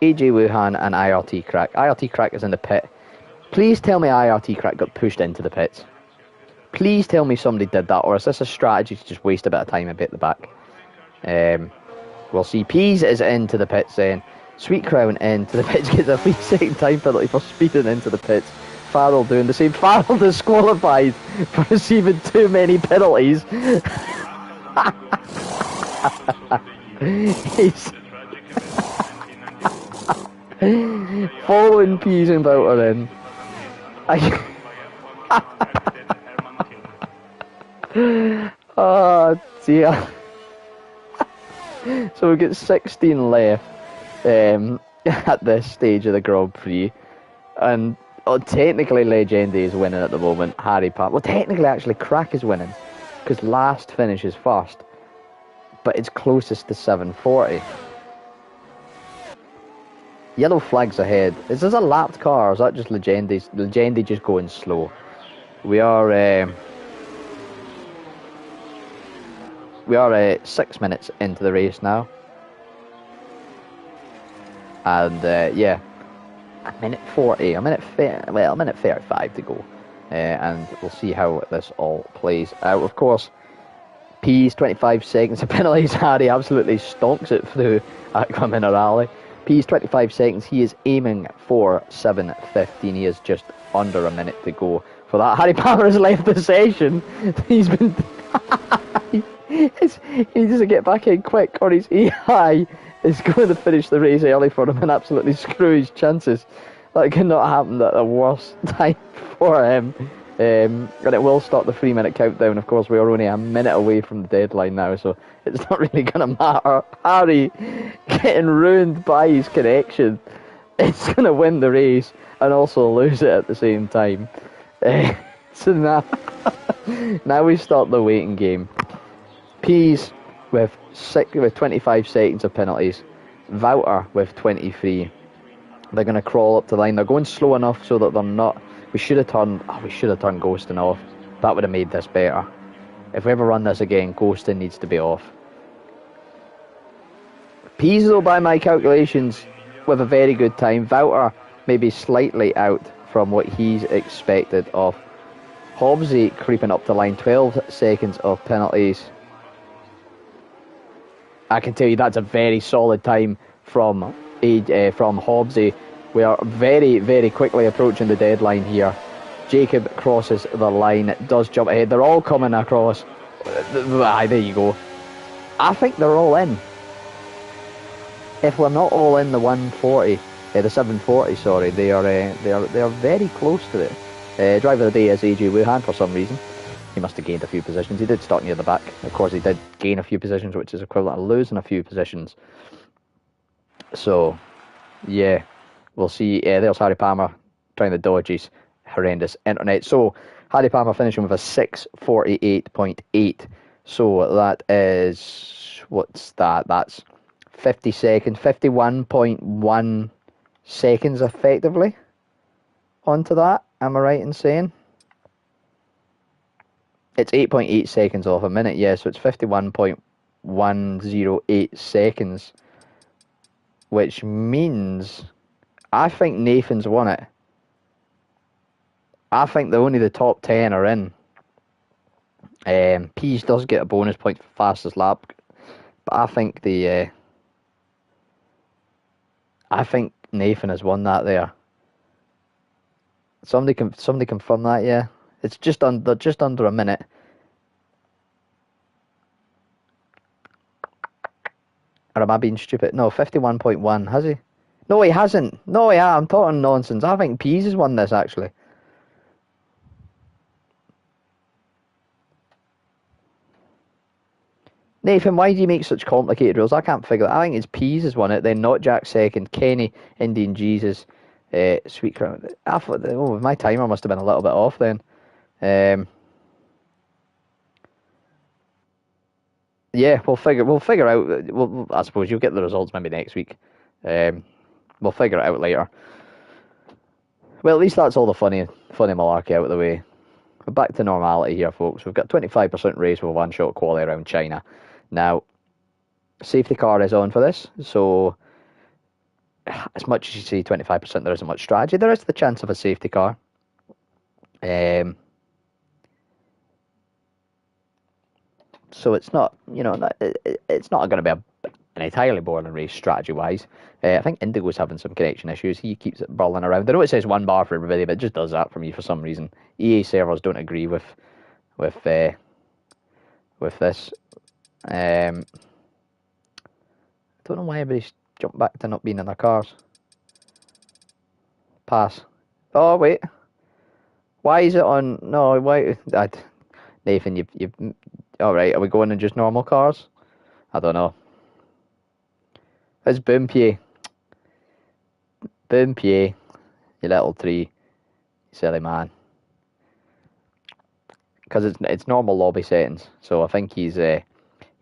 A: AJ Wuhan, and IRT Crack. IRT Crack is in the pit. Please tell me IRT Crack got pushed into the pits. Please tell me somebody did that, or is this a strategy to just waste a bit of time a bit at the back? We'll see. Peas is into the pits then. Sweet Crown into the pits, gets a 3-second time penalty for speeding into the pits. Farrell doing the same. Farrell disqualified for receiving too many penalties. He's following Peas and Bouter in. Oh dear. So we've got 16 left at this stage of the Grand Prix. And technically Legendi is winning at the moment. Harry Palmer. Well, technically actually Crack is winning. Because last finishes first. But it's closest to 740. Yellow flag's ahead. Is this a lapped car or is that just Legendi? Legendi just going slow. We are 6 minutes into the race now. And yeah, a minute 40, a minute 35 to go. And we'll see how this all plays out. Of course, P's 25 seconds of penalties. Harry absolutely stonks it through Aqua Minerale. P's 25 seconds. He is aiming for 7:15. He is just under a minute to go for that. Harry Palmer has left the session. He's been... he needs to get back in quick, or his AI is going to finish the race early for him and absolutely screw his chances. That could not happen at the worst time for him. And it will start the 3-minute countdown. Of course, we are only a minute away from the deadline now, so it's not really going to matter. Harry getting ruined by his connection. It's going to win the race and also lose it at the same time. So now we start the waiting game. P's with 25 seconds of penalties. Wouter with 23. They're going to crawl up to the line. They're going slow enough so that they're not... We should have turned ghosting off. That would have made this better. If we ever run this again, ghosting needs to be off. P's, though, by my calculations, with a very good time. Wouter maybe slightly out from what he's expected of. Hobbsy creeping up to line, 12 seconds of penalties. I can tell you that's a very solid time from Hobbsy. We are very, very quickly approaching the deadline here. Jacob crosses the line, does jump ahead. They're all coming across. There you go. I think they're all in. If we're not all in the 140, the 740, sorry, they are very close to it. Driver of the day is AJ Wuhan for some reason. He must have gained a few positions. He did start near the back. Of course, he did gain a few positions, which is equivalent to losing a few positions. So, yeah. We'll see. There's Harry Palmer trying to dodge his horrendous internet. So, Harry Palmer finishing with a 6:48.8. So, that is... What's that? That's 50 seconds. 51.1 seconds, effectively, onto that. Am I right in saying? It's 8.8 seconds off a minute, yeah. So, it's 51.108 seconds. Which means... I think Nathan's won it. I think that only the top 10 are in. Pease does get a bonus point for fastest lap, but I think I think Nathan has won that there. Somebody confirm that, yeah. It's just under a minute. Or am I being stupid? No, 51.1, has he? No, he hasn't. No, yeah, I'm talking nonsense. I think Pease has won this, actually. Nathan, why do you make such complicated rules? I can't figure that. I think it's Pease has won it, then Not Jack second, Kenny, Indian Jesus, Sweet Crown. I thought, my timer must have been a little bit off then. Yeah, we'll figure out. I suppose you'll get the results maybe next week. We'll figure it out later. Well, at least that's all the funny malarkey out of the way. We're back to normality here, folks. We've got 25% race with a one-shot quali around China. Now, safety car is on for this, so as much as you see 25%, there isn't much strategy. There is the chance of a safety car. So it's not, it's not going to be an entirely boring race strategy-wise. I think Indigo's having some connection issues. He keeps it burling around. I know it says 1 bar for everybody, but it just does that for me for some reason. EA servers don't agree with this. I don't know why everybody's jumped back to not being in their cars. Pass. Oh wait. Why is it on? No, why? Nathan, you've. All right. Are we going in just normal cars? I don't know. It's Boompier. Boompier, you little tree, silly man. Because it's normal lobby settings, so I think he's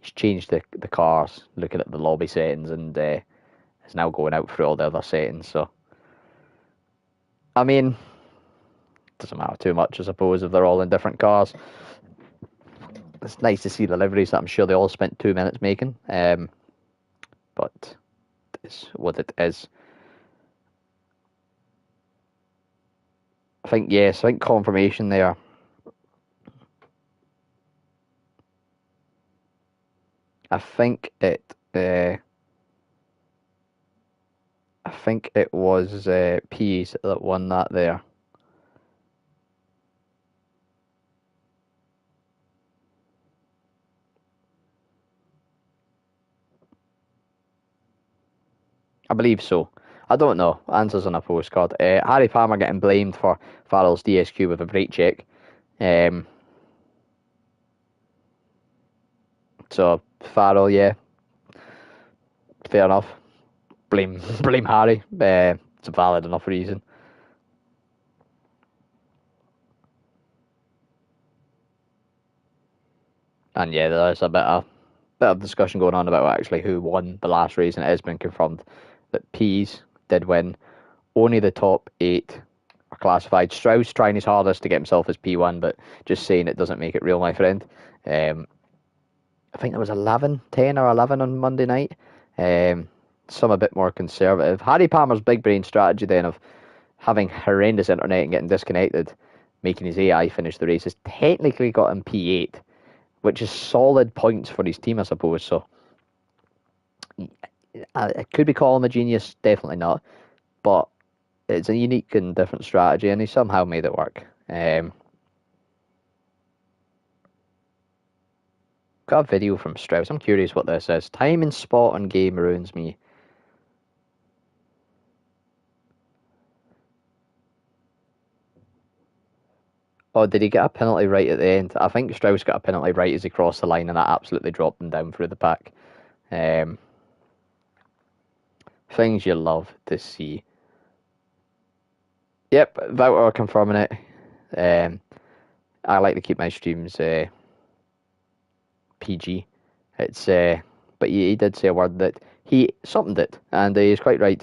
A: changed the cars, looking at the lobby settings, and is now going out through all the other settings. So, I mean, doesn't matter too much, I suppose, if they're all in different cars. It's nice to see the liveries that I'm sure they all spent 2 minutes making. But it's what it is. I think confirmation there. I think it. I think it was Pease that won that there. I believe so. I don't know. Answers on a postcard. Harry Palmer getting blamed for Farrell's DSQ with a brake check. So Farrell, yeah, fair enough. Blame Harry. It's a valid enough reason. And yeah, there's a bit of discussion going on about actually who won the last race, and it has been confirmed that Pease did win. Only the top 8 are classified. Strauss trying his hardest to get himself as P1, but just saying it doesn't make it real, my friend. I think there was 10 or 11 on Monday night. Some a bit more conservative. Harry Palmer's big brain strategy then of having horrendous internet and getting disconnected, making his AI finish the race, has technically got him P8, which is solid points for his team, I suppose. So it could be called him a genius, definitely not. But it's a unique and different strategy, and he somehow made it work. Got a video from Strauss. I'm curious what this is. Time and spot on game ruins me. Oh, did he get a penalty right at the end? I think Strauss got a penalty right as he crossed the line, and that absolutely dropped him down through the pack. Things you love to see. Yep, Wouter confirming it. I like to keep my streams PG. It's but he did say a word that he something it, and he's quite right.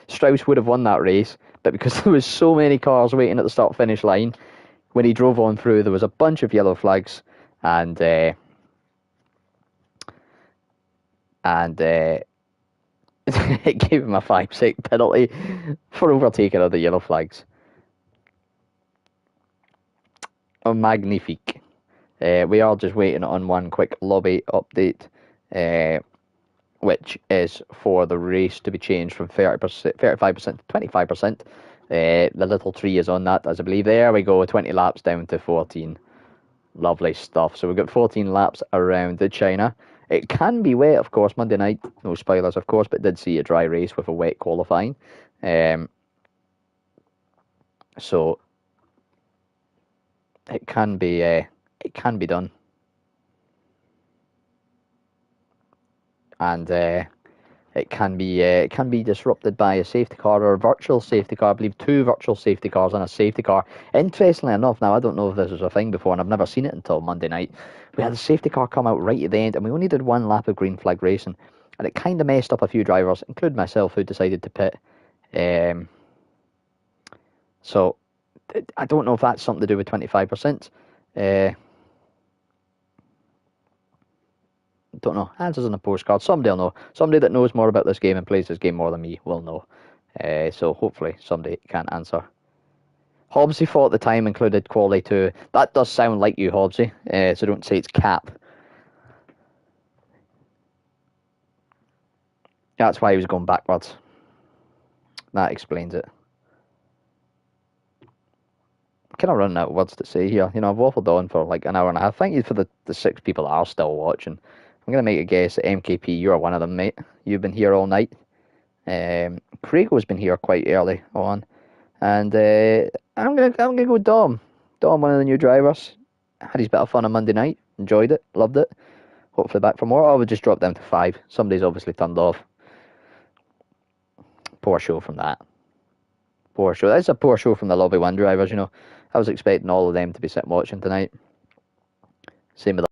A: Strauss would have won that race, but because there was so many cars waiting at the start finish line, when he drove on through, there was a bunch of yellow flags, and it gave him a 5-second penalty for overtaking other yellow flags. Oh, magnifique. We are just waiting on one quick lobby update, which is for the race to be changed from 35% to 25%. The little tree is on that, as I believe. There we go, 20 laps down to 14. Lovely stuff. So we've got 14 laps around the China. It can be wet, of course, Monday night. No spoilers, of course, but did see a dry race with a wet qualifying. So it can be done. And it can be disrupted by a safety car or a virtual safety car. I believe 2 virtual safety cars and a safety car. Interestingly enough, now I don't know if this was a thing before, and I've never seen it until Monday night. We had a safety car come out right at the end, and we only did 1 lap of green flag racing, and it kind of messed up a few drivers, including myself, who decided to pit. So I don't know if that's something to do with 25%. Don't know. Answers on a postcard. Somebody will know. Somebody that knows more about this game and plays this game more than me will know. So hopefully somebody can answer. Hobbsy thought the time included quality 2. That does sound like you, Hobbsy. So don't say it's cap. That's why he was going backwards. That explains it. I'm kind of running out of words to say here. You know, I've waffled on for like an hour and a half. Thank you for the 6 people that are still watching. I'm going to make a guess that MKP, you're one of them, mate. You've been here all night. Craig's been here quite early on. And I'm gonna go Dom. Dom, one of the new drivers. Had his bit of fun on Monday night. Enjoyed it. Loved it. hopefully back for more. I would just drop down to 5. Somebody's obviously turned off. Poor show from that. Poor show. That's a poor show from the Lobby 1 drivers, you know. I was expecting all of them to be sitting watching tonight. Same with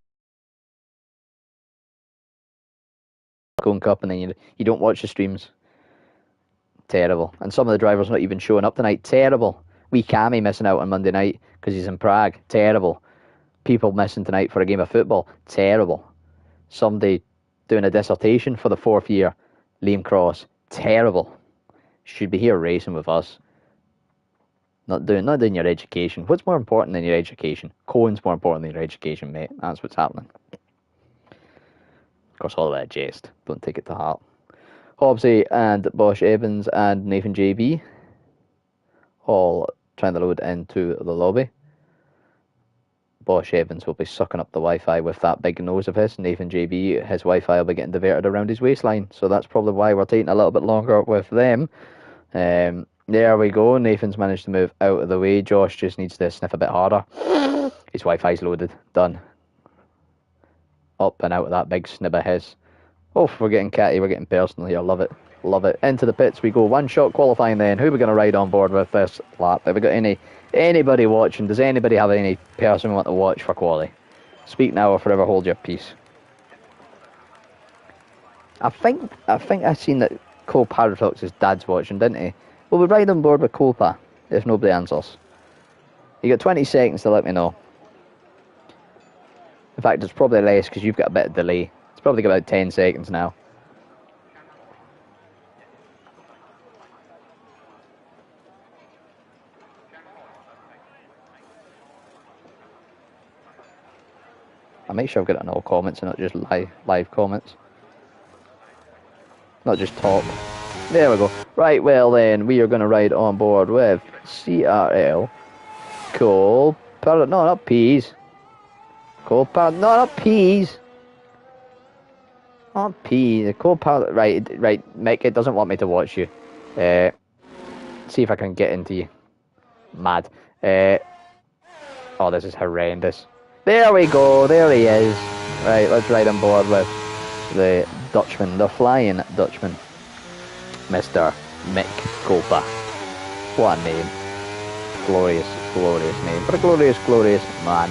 A: the Cone Cup, and then you don't watch the streams. Terrible. And some of the drivers not even showing up tonight. Terrible. Wee Cammy missing out on Monday night because he's in Prague. Terrible. People missing tonight for a game of football. Terrible. Somebody doing a dissertation for the 4th year. Liam Cross. Terrible. Should be here racing with us. Not doing your education. What's more important than your education? Cohen's more important than your education, mate. That's what's happening. Of course, all of that jest. Don't take it to heart. Hobbsy and Bosch Evans and Nathan JB all trying to load into the lobby. Bosch Evans will be sucking up the Wi-Fi with that big nose of his. Nathan JB, his Wi-Fi will be getting diverted around his waistline. So that's probably why we're taking a little bit longer with them. There we go. Nathan's managed to move out of the way. Josh just needs to sniff a bit harder. His Wi-Fi's loaded. Done. Up and out of that big snib of his. Oh, we're getting catty. We're getting personal here. Love it. Love it. Into the pits we go. One shot qualifying then. Who are we going to ride on board with this lap? Have we got anybody watching? Does anybody have any person we want to watch for quali? Speak now or forever hold your peace. I think I seen that Cole Paradox's dad's watching, didn't he? Well, we ride on board with Copa if nobody answers. You got 20 seconds to let me know. In fact, it's probably less because you've got a bit of delay. It's probably got about 10 seconds now. I'll make sure I've got it in all comments and not just live comments. Not just talk. There we go. Right, well then, we are going to ride on board with CRL. Cole Paradox. No, not peas. Cole Paradox. No, not peas. Not peas. Cole Paradox. Right, Mick, it doesn't want me to watch you. See if I can get into you. Mad. Oh, this is horrendous. There we go. There he is. Right, let's ride on board with the Dutchman, the Flying Dutchman, Mr. Mick Copa. What a name. Glorious, glorious name. For a glorious, glorious man.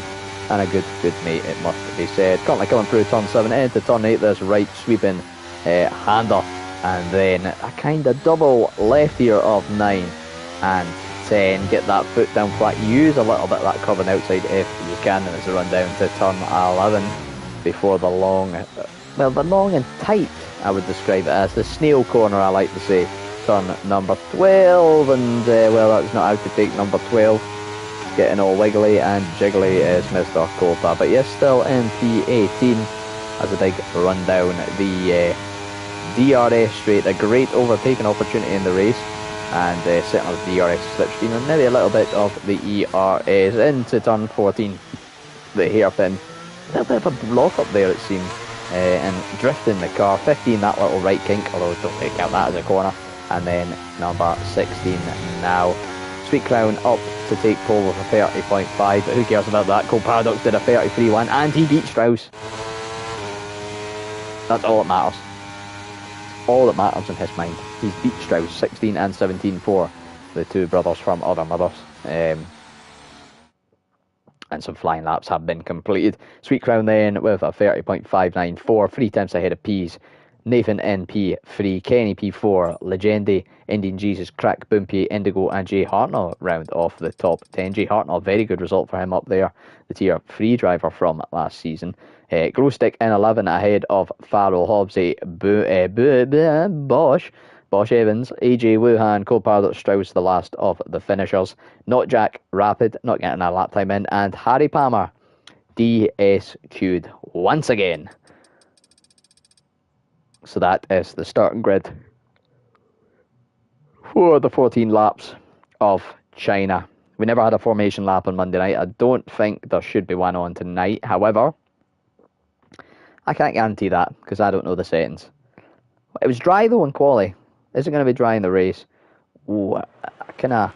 A: And a good, good mate, it must be said. Currently coming through turn 7 into turn 8. This right sweeping hander. And then a kind of double left here of 9 and 10. Get that foot down flat. Use a little bit of that curving outside if you can. And it's a run down to turn 11 before the long, well, the long and tight, I would describe it as. The snail corner, I like to say. Turn number 12. And, well, that's not how to take number 12. Getting all wiggly and jiggly is Mr. Copa. But yes, still in P18 as a big run down the DRS straight. A great overtaking opportunity in the race. And setting up the DRS slipstream and maybe a little bit of the ERS into turn 14. The hairpin. A little bit of a block up there, it seemed. And drifting the car. 15, that little right kink, although don't really count that as a corner. And then number 16 now. Sweet Crown up to take pole with a 30.5, but who cares about that? Cole Paradox did a 33.1 and he beat Strauss. That's all that matters. All that matters in his mind. He's beat Strauss 16 and 17 for the two brothers from other mothers. And some flying laps have been completed. Sweet Crown then with a 30.594, 3 tenths ahead of Peas. Nathan NP3, Kenny P4, Legendi, Indian Jesus, Crack, Boompy, Indigo, and Jay Hartnell round off the top 10. Jay Hartnell, very good result for him up there, the tier 3 driver from last season. Glowstick in 11 ahead of Farrell, Hobbsy, Bosch Evans, AJ Wuhan, Cole Paradox, Strauss, the last of the finishers. Not Jack Rapid, not getting a lap time in, and Harry Palmer, DSQ'd once again. So that is the starting grid for the 14 laps of China. We never had a formation lap on Monday night. I don't think there should be one on tonight. However, I can't guarantee that because I don't know the settings. It was dry though in quali. Is it going to be dry in the race? Ooh, I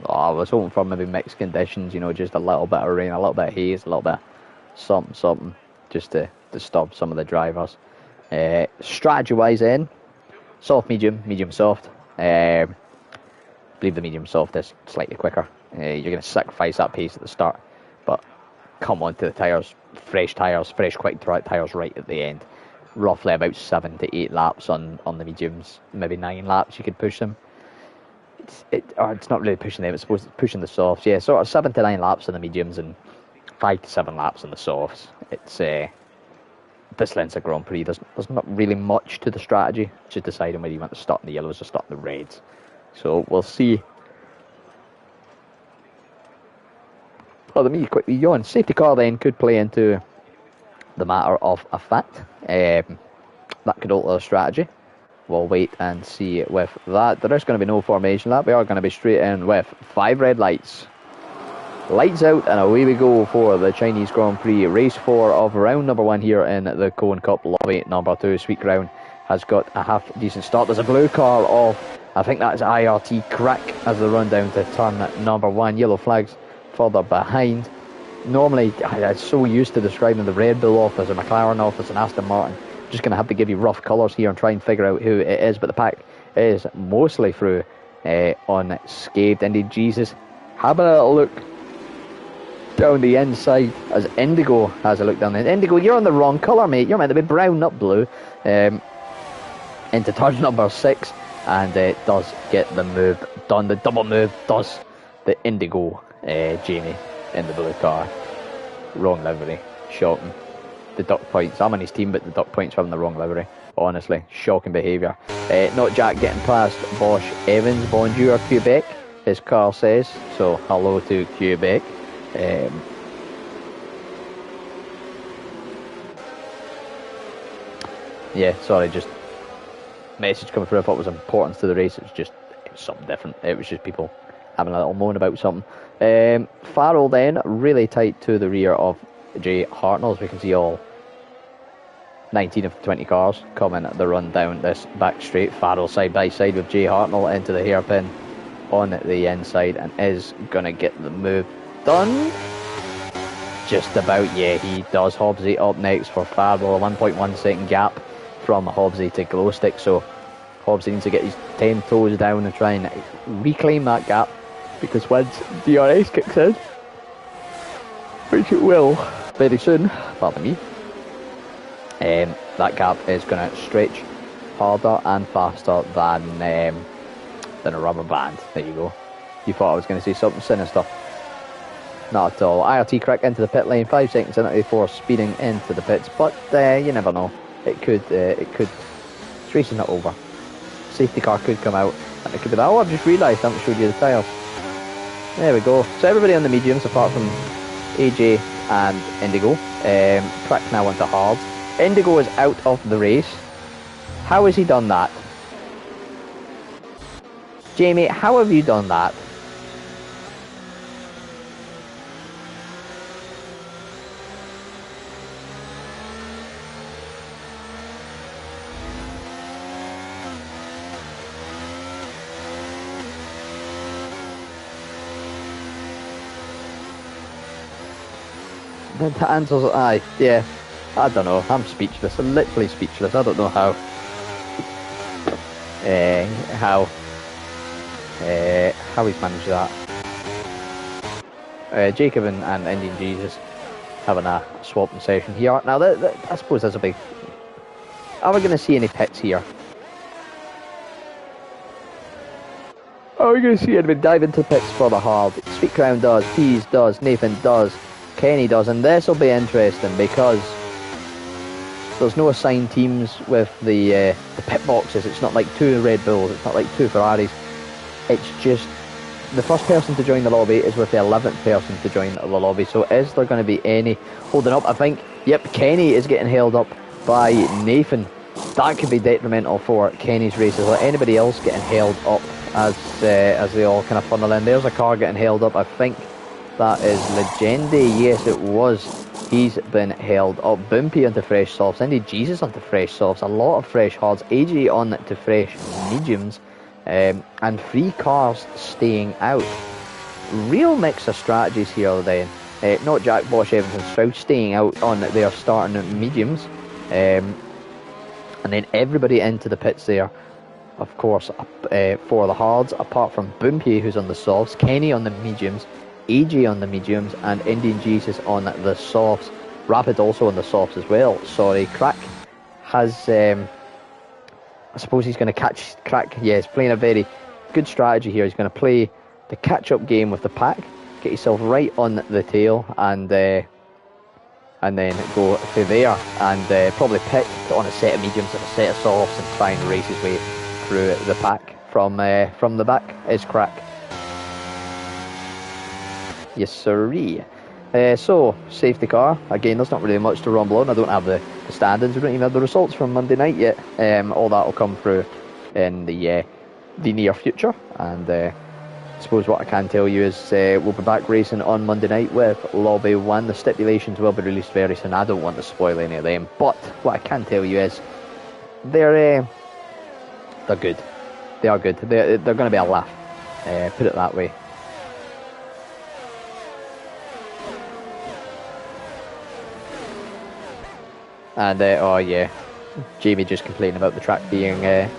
A: was hoping for maybe mixed conditions, you know, just a little bit of rain, a little bit of haze, a little bit of something, just to disturb some of the drivers. Strategy-wise then, soft, medium, medium, soft. I believe the medium soft is slightly quicker. You're going to sacrifice that pace at the start, but come on to the tyres, fresh quick tyres right at the end. Roughly about 7 to 8 laps on the mediums, maybe 9 laps you could push them. It's not really pushing them, it's supposed to pushing the softs. Yeah, sort of 7 to 9 laps on the mediums and 5 to 7 laps on the softs. It's this Leinster Grand Prix, there's not really much to the strategy. It's just deciding whether you want to start in the yellows or start in the reds. So we'll see. Pardon me, quickly yawn. Safety car then could play into the matter of a fact. That could alter the strategy. We'll wait and see with that. There is going to be no formation lap. We are going to be straight in with 5 red lights. Lights out and away we go for the Chinese Grand Prix. Race 4 of round number 1 here in the Cohen Cup lobby number 2. Sweet Crown has got a half decent start. There's a blue car off. I think that's IRT Crack as they run down to turn number 1. Yellow flags further behind. Normally, I'm so used to describing the Red Bull off as a McLaren off as an Aston Martin. Just going to have to give you rough colours here and try and figure out who it is. But the pack is mostly through unscathed. Indeed, Jesus, having a little look down the inside as Indigo has a look down there. Indigo, you're on the wrong colour, mate. You're meant to be brown, not blue. Into turn number 6. And it does get the move done. The double move does the Indigo Jamie in the blue car. Wrong livery. Shocking. The duck points. I'm on his team, but the duck points are having the wrong livery. Honestly, shocking behaviour. Not Jack getting past Bosch Evans. Bonjour, Quebec, his car says. So, hello to Quebec. Yeah, sorry, just message coming through. I thought it was importance to the race. It was something different. It was just people having a little moan about something. Farrell then really tight to the rear of Jay Hartnell, as we can see all 19 of 20 cars coming at the run down this back straight. Farrell side by side with Jay Hartnell into the hairpin on the inside and is gonna get the move done. Just about, yeah, he does. Hobbsy up next for Farrell, a 1.1 second gap from Hobbsy to Glowstick, so Hobbsy needs to get his 10 toes down and try and reclaim that gap, because once DRS kicks in, which it will very soon, pardon me, that gap is going to stretch harder and faster than a rubber band. There you go. You thought I was going to say something sinister. Not at all. IRT Crack into the pit lane, 5 seconds in it before speeding into the pits, but you never know. It could, this race is not over. Safety car could come out, and it could be that. Oh, I've just realised I haven't showed you the tyres. There we go. So everybody on the mediums, apart from AJ and Indigo. Crack now onto hards. Indigo is out of the race. How has he done that? Jamie, how have you done that? The answer's aye, yeah. I don't know. I'm speechless. I'm literally speechless. I don't know how he's managed that. Jacob and Indian Jesus having a swapping session here. Now, I suppose that's a big. Are we going to see any pits here? Are we going to see anybody dive into pits for the hard? Sweet Crown does, Pease does, Nathan does, Kenny does, and this will be interesting because there's no assigned teams with the pit boxes. It's not like 2 Red Bulls, it's not like 2 Ferraris. It's just the first person to join the lobby is with the 11th person to join the lobby. So is there going to be any holding up? I think, yep, Kenny is getting held up by Nathan. That could be detrimental for Kenny's races. Or anybody else getting held up as they all kind of funnel in. There's a car getting held up. I think that is Legendi. Yes, it was. He's been held up. Boompi onto fresh softs. Indeed, Jesus onto fresh softs. A lot of fresh hards. AJ on to fresh mediums. And 3 cars staying out. Real mix of strategies here then. Not Jack, Bosch, Evans and Strauss staying out on their starting mediums. And then everybody into the pits there, of course, for the hards, apart from Boompi, who's on the softs, Kenny on the mediums, AJ on the mediums, and Indian Jesus on the softs. Rapid also on the softs as well. Sorry, Crack has... I suppose he's going to catch Crack. Yeah, he's playing a very good strategy here. He's going to play the catch-up game with the pack, get yourself right on the tail, and then go through there, and probably pit on a set of mediums and a set of softs and try and race his way through the pack from the back is Crack. Yes, sirree. So, safety car. Again, there's not really much to rumble on. I don't have the standings. We don't even have the results from Monday night yet. All that will come through in the near future. And I suppose what I can tell you is we'll be back racing on Monday night with Lobby 1. The stipulations will be released very soon. I don't want to spoil any of them. But what I can tell you is they're good. They are good. They're going to be a laugh. Put it that way. And, oh yeah, Jamie just complaining about the track being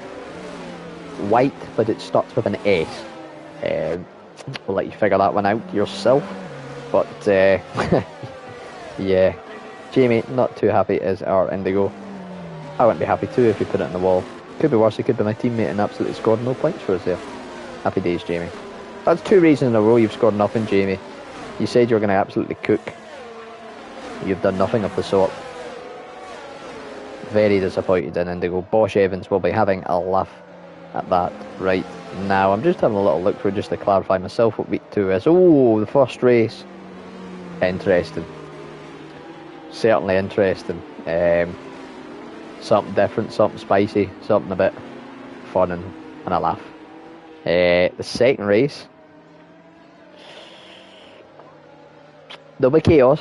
A: white, but it starts with an S. We'll let you figure that one out yourself. But, yeah, Jamie, not too happy as our Indigo. I wouldn't be happy too if we put it on the wall. Could be worse, it could be my teammate and absolutely scored no points for us there. Happy days, Jamie. That's 2 races in a row you've scored nothing, Jamie. You said you were going to absolutely cook. You've done nothing of the sort. Very disappointed in Indigo. Bosch Evans will be having a laugh at that right now. I'm just having a little look through just to clarify myself what week 2 is. Oh, the first race. Interesting. Certainly interesting. Something different, something spicy, something a bit fun and a laugh. The second race, there'll be chaos.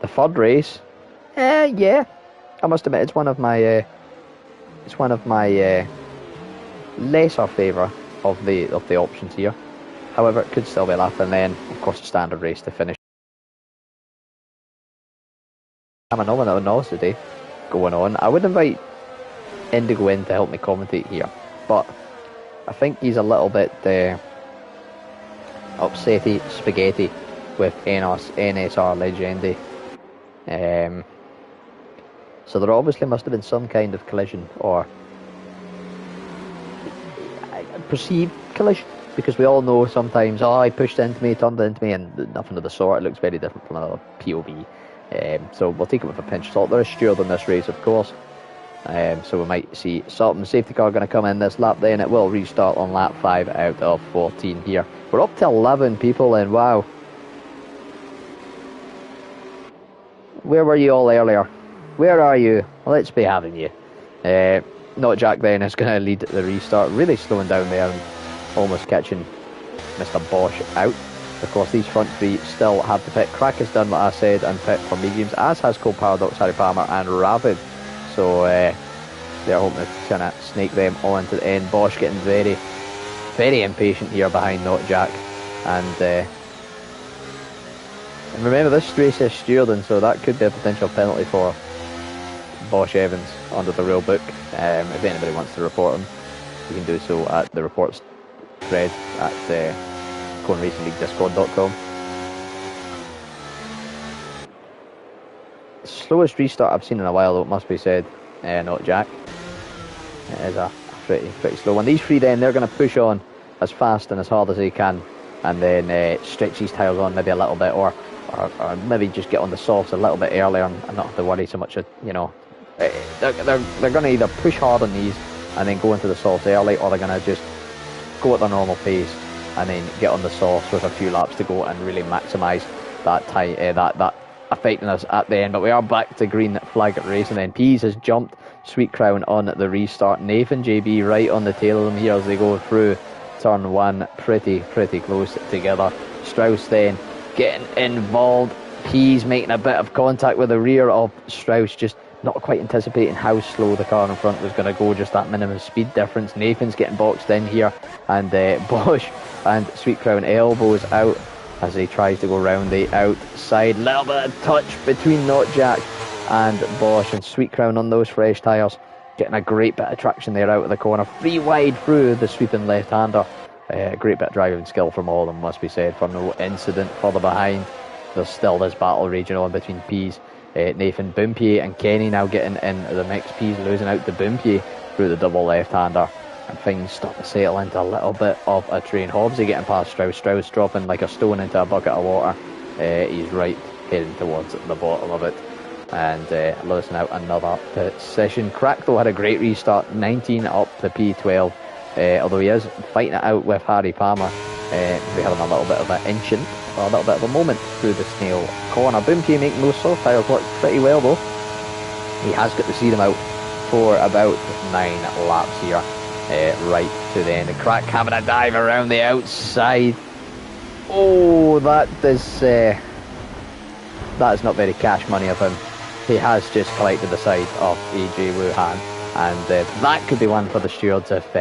A: The third race, yeah, I must admit it's one of my lesser favourite of the options here. However, it could still be a laugh, and then of course the standard race to finish. I'm a novice today going on. I would invite Indigo in to help me commentate here, but I think he's a little bit upsetty spaghetti with NSR Legendi. So there obviously must have been some kind of collision, or perceived collision, because we all know sometimes, oh, he pushed into me, turned into me, and nothing of the sort. It looks very different from another POV. So we'll take it with a pinch of salt. There is steward in this race, of course. So we might see something. Safety car going to come in this lap, then it will restart on lap 5 out of 14 here. We're up to 11 people in. Wow. Where were you all earlier? Where are you? Let's be having you. Not Jack then is going to lead the restart. Really slowing down there and almost catching Mr. Bosch out. Of course, these front 3 still have the pit. Crack has done what I said and pit for mediums, as has Cold Paradox, Harry Palmer and Rapid. So they're hoping to kind of snake them all into the end. Bosch getting very, very impatient here behind Not Jack. And remember, this race is stewarding, so that could be a potential penalty for Bosch Evans under the rule book. If anybody wants to report him, you can do so at the reports thread at ConeRacingLeagueDiscord.com. Slowest restart I've seen in a while, though, it must be said. Not Jack. It is a pretty slow one. These 3 then, they're going to push on as fast and as hard as they can, and then stretch these tyres on maybe a little bit, or maybe just get on the softs a little bit earlier and not have to worry so much. You know, they're going to either push hard on these and then go into the softs early, or they're going to just go at their normal pace and then get on the softs with a few laps to go and really maximise that time, that effectiveness at the end. But we are back to green flag at race, and then Pease has jumped Sweet Crown on the restart. Nathan JB right on the tail of them here as they go through turn 1, pretty close together. Strauss then getting involved. Pease making a bit of contact with the rear of Strauss, just not quite anticipating how slow the car in front was going to go, just that minimum speed difference. Nathan's getting boxed in here, and Bosch and Sweet Crown elbows out as he tries to go round the outside. Little bit of touch between Knockjack and Bosch, and Sweet Crown on those fresh tyres, getting a great bit of traction there out of the corner. Free wide through the sweeping left-hander. Great bit of driving skill from all of them, must be said, for no incident further behind. There's still this battle raging on between Pease, Nathan Boompier and Kenny now getting in the mix. Pease losing out to Boompier through the double left-hander, and things start to settle into a little bit of a train. Hobbsy getting past Strauss. Strauss dropping like a stone into a bucket of water. He's right heading towards the bottom of it, and losing out another position. Crackdow had a great restart, 19 up to P12, although he is fighting it out with Harry Palmer. We're having a little bit of an inching, or a little bit of a moment through the snail corner. Boompier making those soft tyres work pretty well though. He has got to see them out for about 9 laps here, right to the end. The Crack having a dive around the outside. Oh, that is not very cash money of him. He has just collected the side of AJ Wuhan, and that could be one for the stewards if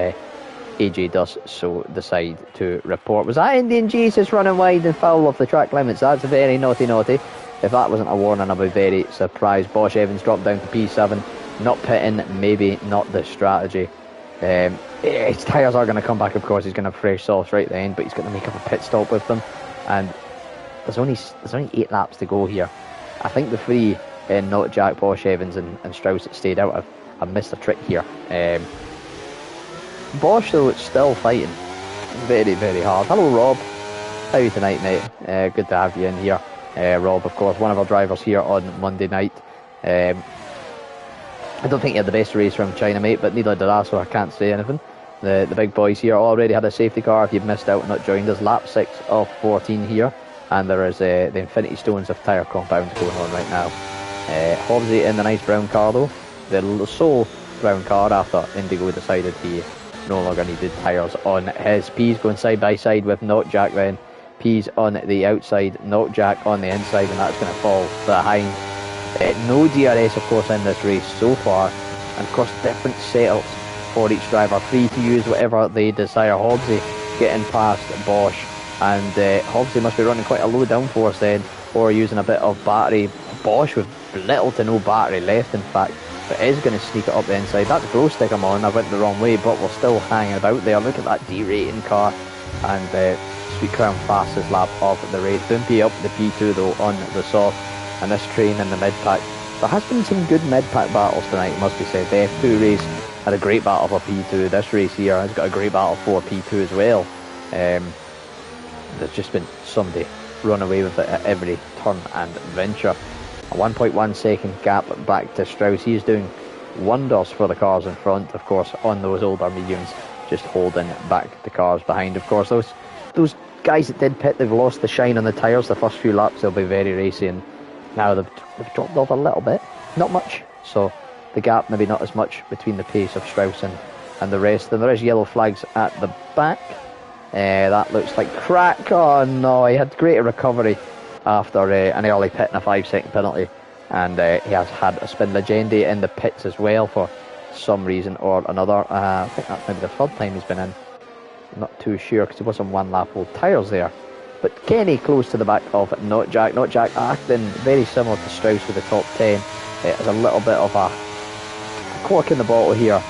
A: AJ does so decide to report. Was that Indian Jesus running wide and foul off the track limits? That's very naughty. If that wasn't a warning, I'd be very surprised. Bosch Evans dropped down to P7. Not pitting, maybe not the strategy. His tyres are going to come back, of course. He's going to have fresh softs right at the end, but he's going to make up a pit stop with them. And there's only 8 laps to go here. I think the three, not Jack, Bosch Evans and Strauss that stayed out, have missed a trick here. Bosch, though, it's still fighting very, very hard. Hello, Rob. How are you tonight, mate? Good to have you in here. Rob, of course, one of our drivers here on Monday night. I don't think he had the best race from China, mate, but neither did I, so I can't say anything. The big boys here already had a safety car. If you've missed out and not joined us, lap 6 of 14 here. And there is the Infinity Stones of tyre compounds going on right now. Hobbsy in the nice brown car, though. The sole brown car after Indigo decided he no longer needed tyres on his. Pease going side by side with Knockjack then. Pease on the outside, Knockjack on the inside, and that's going to fall behind. No DRS, of course, in this race so far. And, of course, different setups for each driver. Free to use whatever they desire. Hobbsy getting past Bosch. And Hobbsy must be running quite a low downforce then, or using a bit of battery. Bosch with little to no battery left, in fact, but is going to sneak it up the inside. That's glow stick I'm on. I went the wrong way, but we're still hanging about there. Look at that D-rating car. And Sweet Crown fastest lap of the race. Boompier up the P2 though on the soft, and this train in the mid-pack. There has been some good mid-pack battles tonight, must be said. The F2 race had a great battle for P2. This race here has got a great battle for P2 as well. There's just been somebody run away with it at every turn and venture. A 1.1 second gap back to Strauss. He's doing wonders for the cars in front, of course, on those older mediums, just holding back the cars behind. Of course, those guys that did pit, they've lost the shine on the tyres. The first few laps they'll be very racy, and now they've dropped off a little bit, not much, so the gap maybe not as much between the pace of Strauss and the rest. And there is yellow flags at the back. That looks like Crack. Oh no, he had greater recovery after an early pit and a 5-second penalty, and he has had a spin legendi in the pits as well for some reason or another. I think that's maybe the third time he's been in. I'm not too sure because he was on 1 lap old tyres there. But Kenny close to the back of Knockjack. Knockjack acting very similar to Strauss with the top 10. There's a little bit of a cork in the bottle here.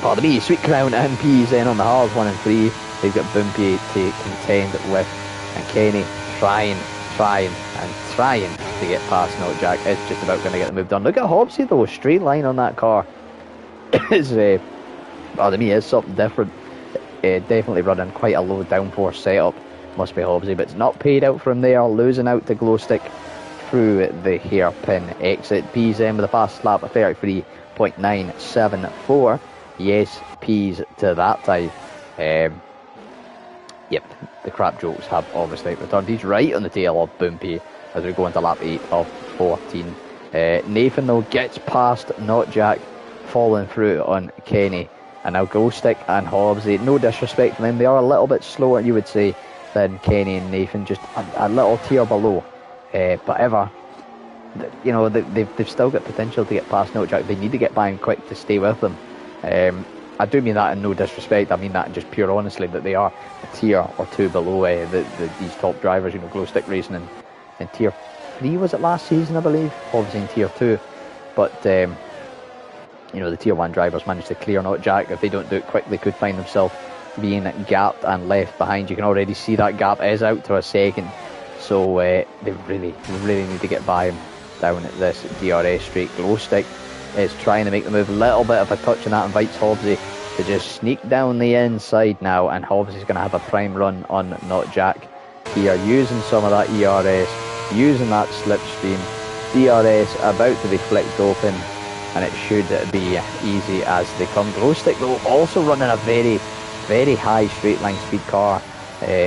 A: Pardon me, Sweet Crown and Pease then on the hard 1 and 3. They've got Boompier to contend with, and Kenny trying to get past Knockjack. It's just about going to get the move done. Look at Hobbsy though, straight line on that car. It's pardon me, it's something different. Definitely running quite a low downforce setup. Must be Hobbsy, but it's not paid out from there. Losing out to Glowstick through the hairpin exit. Pease in with a fast lap of 33.974. Yes, Pease to that time. Yep, the crap jokes have obviously returned. He's right on the tail of Boompier as we go into lap 8 of 14. Nathan though gets past Knockjack, falling through on Kenny. And now Glowstick and Hobbsy, no disrespect to them, they are a little bit slower, you would say, than Kenny and Nathan, just a little tier below. But ever, you know, they've still got potential to get past Knockjack. They need to get by him quick to stay with them. I do mean that in no disrespect. I mean that just pure honestly, that they are a tier or two below these top drivers. You know, Glow Stick Racing in tier 3 was it last season, I believe. Obviously in tier 2, but you know, the tier 1 drivers managed to clear Not Jack. If they don't do it quick, they could find themselves being gapped and left behind. You can already see that gap is out to a second, so they really need to get by him down at this DRS straight. Glow Stick is trying to make the move, a little bit of a touch, and that invites Hobbsy to just sneak down the inside now, and Hobbsy's going to have a prime run on Not Jack here, using some of that ERS, using that slipstream. DRS about to be flicked open, and it should be easy as they come. Glow Stick though also running a very high straight line speed car,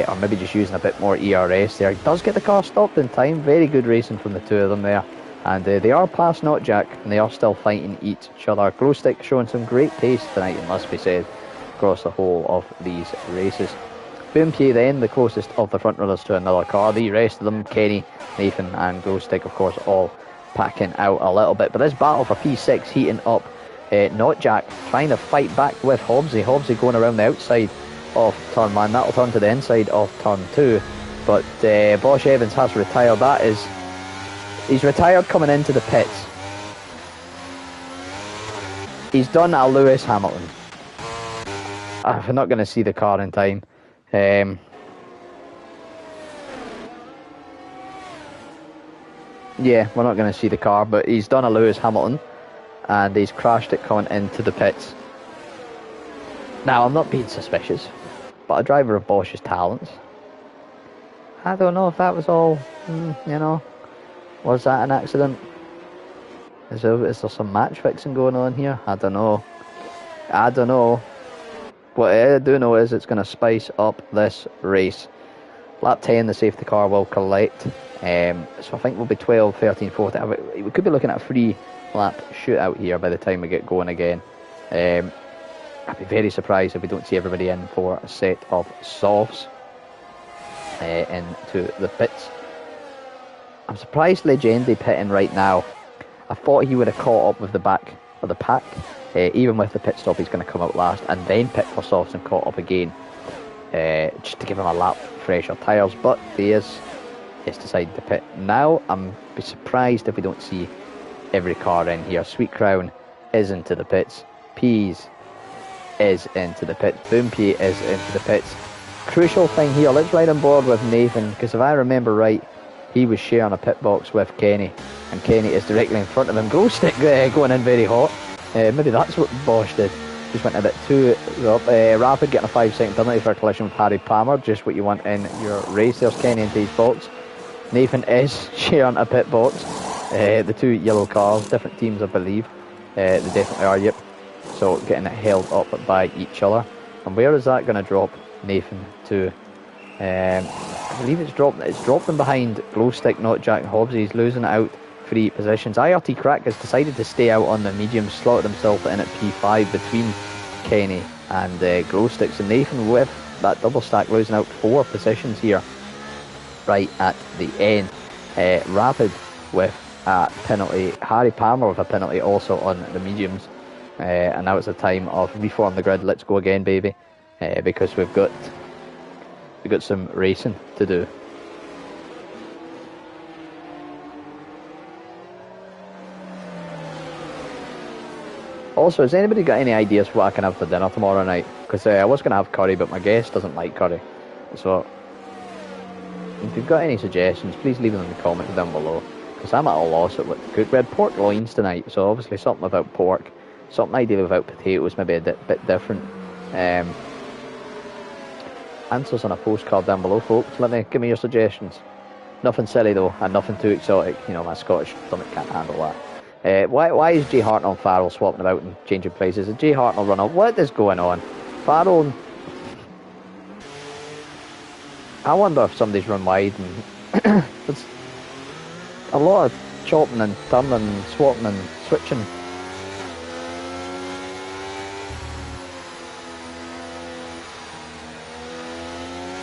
A: or maybe just using a bit more ERS there. He does get the car stopped in time. Very good racing from the two of them there, and they are past Not Jack, and they are still fighting each other. Glow Stick showing some great pace tonight, it must be said, across the whole of these races. Boompier then, the closest of the front runners to another car. The rest of them, Kenny, Nathan and Glow Stick, of course, all packing out a little bit. But this battle for P6 heating up. Not Jack trying to fight back with Hobbsy. Hobbsy going around the outside of turn 1. That'll turn to the inside of turn 2. But Bosch Evans has retired. He's retired coming into the pits. He's done a Lewis Hamilton. We're not going to see the car in time. Yeah, we're not going to see the car, but he's done a Lewis Hamilton, and he's crashed it coming into the pits. Now, I'm not being suspicious, but a driver of Bosch's talents, I don't know if that was all, you know, was that an accident? Is there some match fixing going on here? I don't know. What I do know is it's going to spice up this race. Lap 10, the safety car will collect. So I think we'll be 12, 13, 14. We could be looking at a 3-lap shootout here by the time we get going again. I'd be very surprised if we don't see everybody in for a set of softs into the pits. I'm surprised Legendi pitting right now. I thought he would have caught up with the back of the pack. Even with the pit stop, he's going to come out last and then pit for softs and caught up again, just to give him a lap fresher tyres. But he is decided to pit now. I'm be surprised if we don't see every car in here. Sweet Crown is into the pits. Peas is into the pits. Boompier is into the pits. Crucial thing here, let's ride on board with Nathan, because if I remember right, he was sharing a pit box with Kenny, and Kenny is directly in front of him. Glow Stick going in very hot. Maybe that's what Bosch did. Just went a bit too up. Rapid getting a 5-second penalty for a collision with Harry Palmer. Just what you want in your race. There's Kenny into his box. Nathan is sharing a pit box. The two yellow cars, different teams I believe. They definitely are, yep. So getting it held up by each other. And where is that going to drop Nathan to? I believe it's dropped him behind Glow Stick, Not Jack, and Hobbs. He's losing it out 3 positions. IRT Crack has decided to stay out on the mediums, slotted himself in at P5 between Kenny and Glow Sticks, and Nathan with that double stack losing out 4 positions here right at the end. Rapid with a penalty, Harry Palmer with a penalty also on the mediums, and now it's a time of reform the grid. Let's go again, baby, because we've got some racing to do. Also, has anybody got any ideas what I can have for dinner tomorrow night? Because I was going to have curry, but my guest doesn't like curry. So, if you've got any suggestions, please leave them in the comments down below. Because I'm at a loss at what to cook. We had pork loins tonight, so obviously something about pork. Something ideally without potatoes, maybe a bit different. Answers on a postcard down below, folks. Give me your suggestions. Nothing silly though, and nothing too exotic. You know, my Scottish stomach can't handle that. Why is Jay Hartnell and Farrell swapping about and changing places? Is Jay Hartnell run off? What is going on? Farrell, I wonder if somebody's run wide, and it's a lot of chopping and turning and swapping and switching.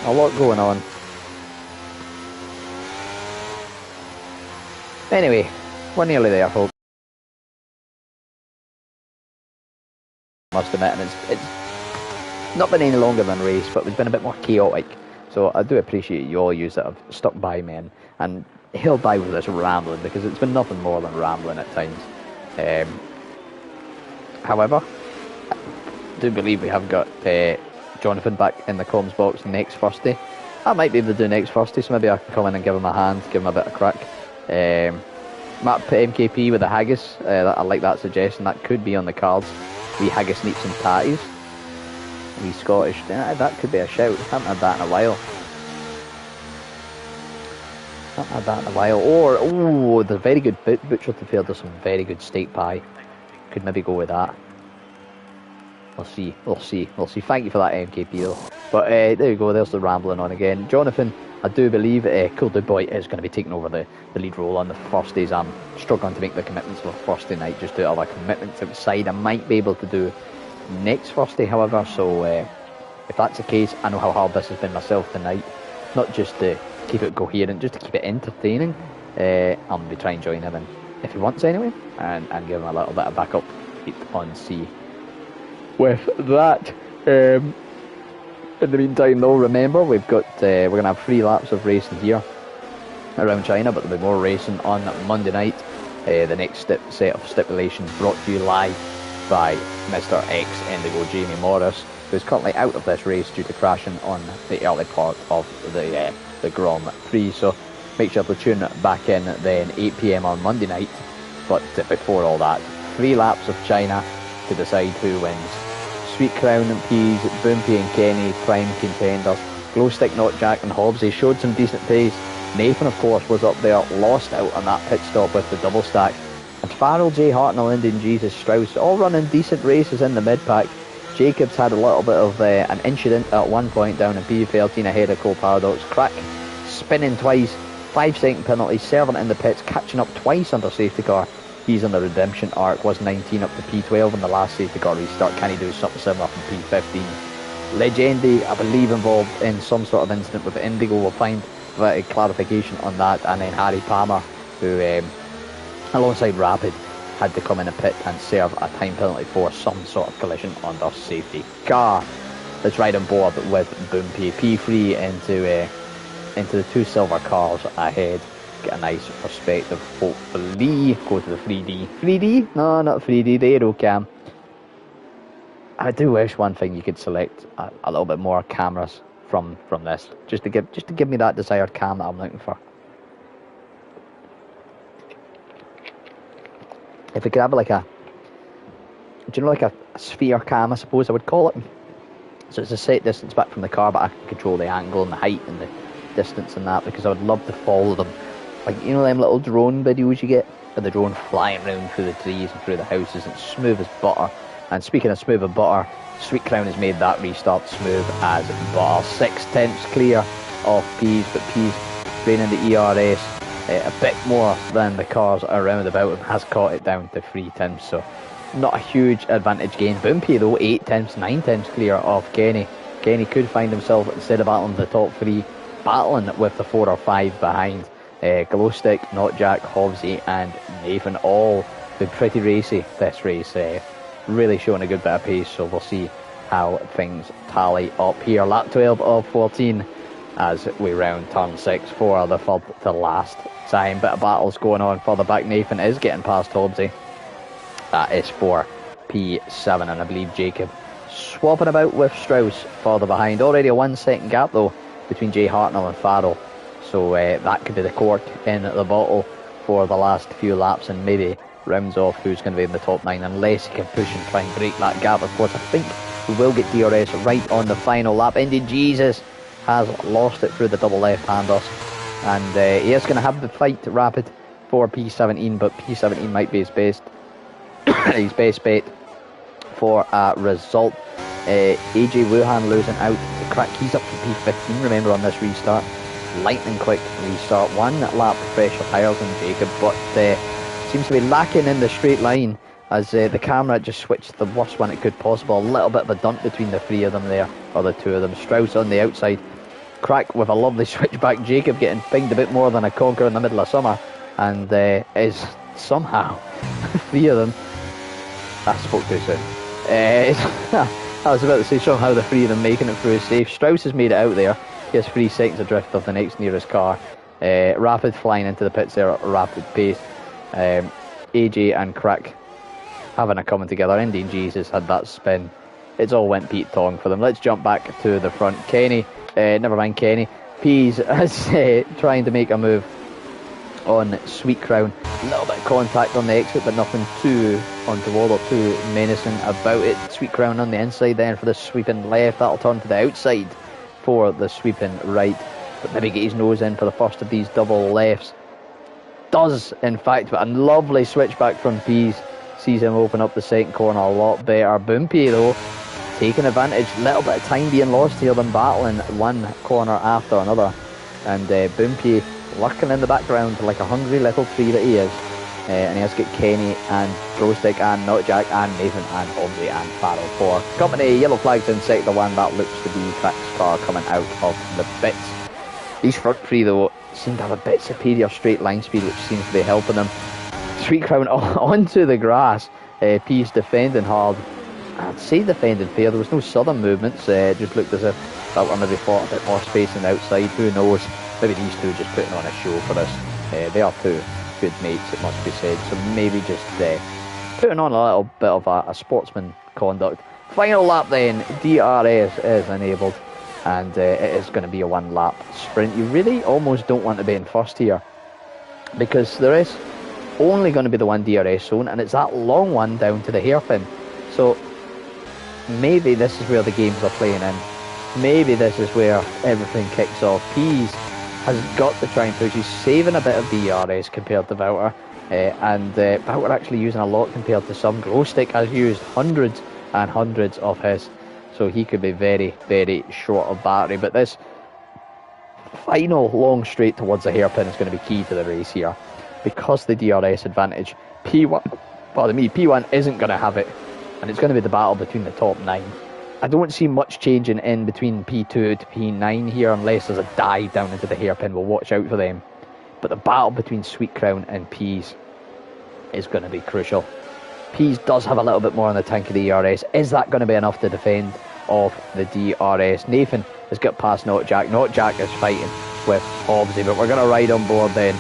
A: A lot going on. Anyway, we're nearly there, folks. must admit, and it's not been any longer than a race, but it's been a bit more chaotic. So I do appreciate you all yous that have stuck by me and held by with this rambling, because it's been nothing more than rambling at times. However, I do believe we have got Jonathan back in the comms box next Thursday. I might be able to do next Thursday, so maybe I can come in and give him a hand, give him a bit of crack. Matt MKP with the haggis, I like that suggestion. That could be on the cards. We haggis, neeps and tatties. We Scottish, that could be a shout. Haven't had that in a while. Or, oh, there's a very good butcher to fair. There's some very good steak pie. Could maybe go with that. We'll see. Thank you for that, MKP, though. But there you go, there's the rambling on again. Jonathan, I do believe Cool Dude Boy is going to be taking over the lead role on the Thursdays. I'm struggling to make the commitments for Thursday night, just due to other commitments outside. I might be able to do next Thursday, however, so if that's the case, I know how hard this has been myself tonight. Not just to keep it coherent, just to keep it entertaining. I'm going to try and join him, and if he wants anyway, and give him a little bit of backup on C. With that, in the meantime though, remember we've got we're going to have 3 laps of racing here around China, but there'll be more racing on Monday night. The next set of stipulations brought to you live by Mr. X Indigo Jamie Morris, who's currently out of this race due to crashing on the early part of the Grand Prix. So make sure to tune back in then 8 PM on Monday night. But before all that, 3 laps of China to decide who wins. Sweet Crown and Peas, Boompy and Kenny, prime contenders. Glowstick, Knockjack and Hobbsy showed some decent pace. Nathan, of course, was up there, lost out on that pit stop with the double stack. And Farrell, Jay Hartnell, Indian Jesus, Strauss, all running decent races in the mid-pack. Jacobs had a little bit of an incident at one point down in P13 ahead of Cole Paradox. Crack spinning twice, 5-second penalty, Servant in the pits, catching up twice under safety car. He's on the redemption arc, was 19 up to P12 in the last safety car restart. Can he do something similar from P15? Legendi, I believe, involved in some sort of incident with Indigo. We'll find a clarification on that. And then Harry Palmer, who alongside Rapid had to come in a pit and serve a time penalty for some sort of collision under safety car. Let's ride on board with Boompy. P3 into the 2 silver cars ahead. Get a nice perspective, hopefully. Go to the 3D. 3D? No, not 3D, the aero cam. I do wish one thing you could select a little bit more cameras from this, just to give me that desired cam that I'm looking for. If we could have like a sphere cam, I suppose I would call it. So it's a set distance back from the car, but I can control the angle and the height and the distance and that, because I would love to follow them. Like, you know them little drone videos you get, with the drone flying around through the trees and through the houses, and smooth as butter. And speaking of smooth as butter, Sweet Crown has made that restart smooth as butter. 6/10 clear of Peas, but Peas training the ERS a bit more than the cars around about him, has caught it down to 3 tenths, so not a huge advantage gain. Boompy though, 8 tenths, 9 tenths clear of Kenny. Kenny could find himself, instead of battling the top 3, battling with the 4 or 5 behind. Glowstick, Knockjack, Hobbsy and Nathan all been pretty racy this race, really showing a good bit of pace, so we'll see how things tally up here. Lap 12 of 14 as we round turn 6 for the third to last time. Bit of battles going on further back. Nathan is getting past Hobbsy. That is for P7, and I believe Jacob swapping about with Strauss further behind. Already a 1 second gap though between Jay Hartnell and Farrell. So that could be the cork in the bottle for the last few laps, and maybe rounds off who's going to be in the top 9, unless he can push and try and break that gap. Of course, I think we will get DRS right on the final lap. Indeed, Jesus has lost it through the double left-handers, and he is going to have the fight Rapid for P17, but P17 might be his best bet for a result. AJ Wuhan losing out to Crack. He's up to P15, remember, on this restart. Lightning quick restart, 1 lap fresher tyres than Jacob, but seems to be lacking in the straight line, as the camera just switched the worst one it could possible. A little bit of a dunt between the 3 of them there, or the 2 of them. Strauss on the outside, Crack with a lovely switchback, Jacob getting pinged a bit more than a conquer in the middle of summer, and is somehow 3 of them. I spoke too soon. I was about to say somehow the three of them making it through safe. Strauss has made it out there. He has 3 seconds adrift of the next nearest car. Rapid flying into the pits there at a rapid pace. AJ and Crack having a coming together. Indian Jesus had that spin. It's all went Pete Tong for them. Let's jump back to the front. Kenny, never mind Kenny. Pease is trying to make a move on Sweet Crown. A little bit of contact on the exit, but nothing too untoward or too menacing about it. Sweet Crown on the inside then for the sweeping left. That'll turn to the outside for the sweeping right. But maybe get his nose in for the first of these double lefts. Does, in fact, but a lovely switchback from Pease. Sees him open up the second corner a lot better. Boompy, though, taking advantage. Little bit of time being lost here, them battling one corner after another. And Boompy lurking in the background like a hungry little tree that he is. And he has got Kenny and Glowstick and Notjack and Nathan and Homsey and Farrell for company. Yellow flags in sector 1. That looks to be Crack's car coming out of the pits. These front three, though, seem to have a bit superior straight line speed, which seems to be helping them. Sweet Crown onto the grass. Pease defending hard. I'd say defending fair. There was no sudden movements. It just looked as if that one maybe fought a bit more space on the outside. Who knows? Maybe these two just putting on a show for us. They are two good mates, it must be said. So maybe just putting on a little bit of a sportsman conduct. Final lap then. DRS is enabled. And it is going to be a 1 lap sprint. You really almost don't want to be in first here, because there is only going to be the one DRS zone, and it's that long one down to the hairpin. So maybe this is where the games are playing in. Maybe this is where everything kicks off. Pease has got to try and push. He's saving a bit of DRS compared to Wouter, and Wouter actually using a lot compared to some. Glowstick has used hundreds and hundreds of his, so he could be very, very short of battery. But this final long straight towards the hairpin is going to be key to the race here, because the DRS advantage. P1 isn't going to have it, and it's going to be the battle between the top 9. I don't see much changing in between P2 to P9 here, unless there's a dive down into the hairpin. We'll watch out for them. But the battle between Sweet Crown and Pease is going to be crucial. Pease does have a little bit more on the tank of the DRS. Is that going to be enough to defend off the DRS? Nathan has got past Notjack. Notjack is fighting with Hobbsy, but we're going to ride on board then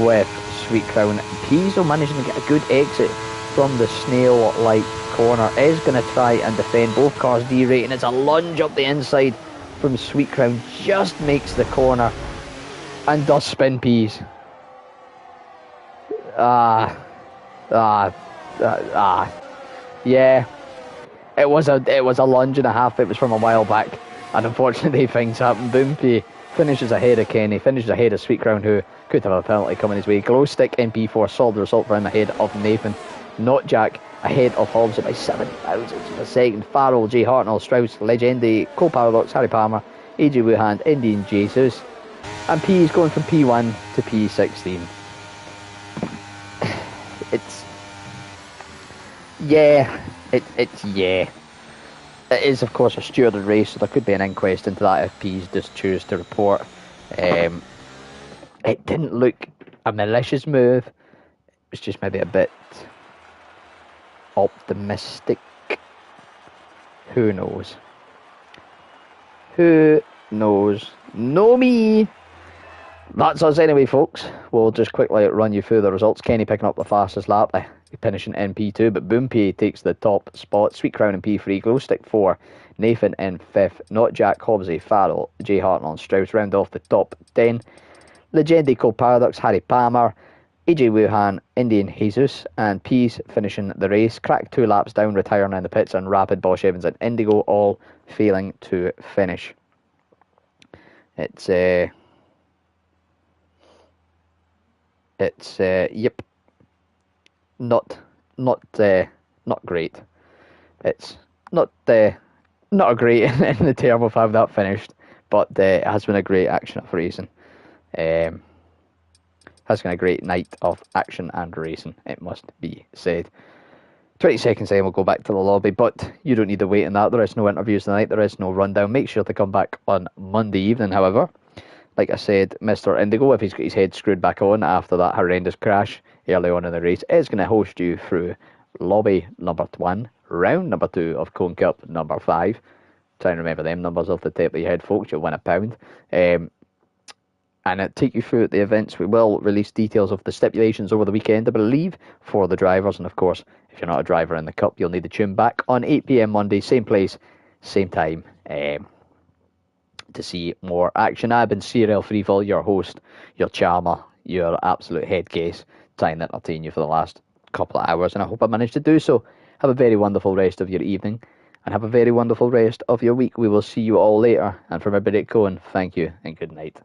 A: with Sweet Crown. Pease will manage to get a good exit from the snail-like corner. Is going to try and defend. Both cars derating. It's a lunge up the inside from Sweet Crown. Just makes the corner and does spin Pease. Yeah, it was a lunge and a half. It was from a while back, and unfortunately things happen. Boompy finishes ahead of Kenny, finishes ahead of Sweet Crown, who could have a penalty coming his way. Glowstick in P4, solid result for him, ahead of Nathan. Notjack ahead of Hobbs by 7 thousandths of a second. Farrell, J. Hartnell, Strauss, Legendi, Cole Paradox, Harry Palmer, AJ Wuhan, Indian Jesus, and P is going from P1 to P16. It is, of course, a stewarded race, so there could be an inquest into that if Pease does choose to report. It didn't look a malicious move. It was just maybe a bit optimistic. Who knows? Who knows? No me! That's us anyway, folks. We'll just quickly run you through the results. Kenny picking up the fastest lap, finishing in P2, but Boompy takes the top spot. Sweet Crown in P3, Glowstick 4, Nathan in 5th, Notjack, Hobbsy, Farrell, J. Hartnell and Strauss round off the top 10. Legendi, Cole Paradox, Harry Palmer, AJ Wuhan, Indian Jesus, and Pease finishing the race. Crack 2 laps down, retiring in the pits, and Rapid, Bosch Evans and Indigo all failing to finish. It's not great. It's not a great in the term of how that finished, but it has been a great action of racing. Has been a great night of action and racing, it must be said. 20 seconds then we'll go back to the lobby, but you don't need to wait on that. There is no interviews tonight, there is no rundown. Make sure to come back on Monday evening, however. Like I said, Mr. Indigo, if he's got his head screwed back on after that horrendous crash early on in the race, is going to host you through lobby number 1 round number 2 of Cone Cup number 5. Try and remember them numbers off the top of your head, folks. You'll win £1. And take you through the events. We will release details of the stipulations over the weekend, I believe, for the drivers. And of course, if you're not a driver in the Cup, you'll need to tune back on 8 p.m. Monday, same place, same time, to see more action. I've been CRL Freefall, your host, your charmer, your absolute head case, trying to entertain you for the last couple of hours, and I hope I managed to do so. Have a very wonderful rest of your evening, and have a very wonderful rest of your week. We will see you all later, and from everybody at Cohen, thank you and good night.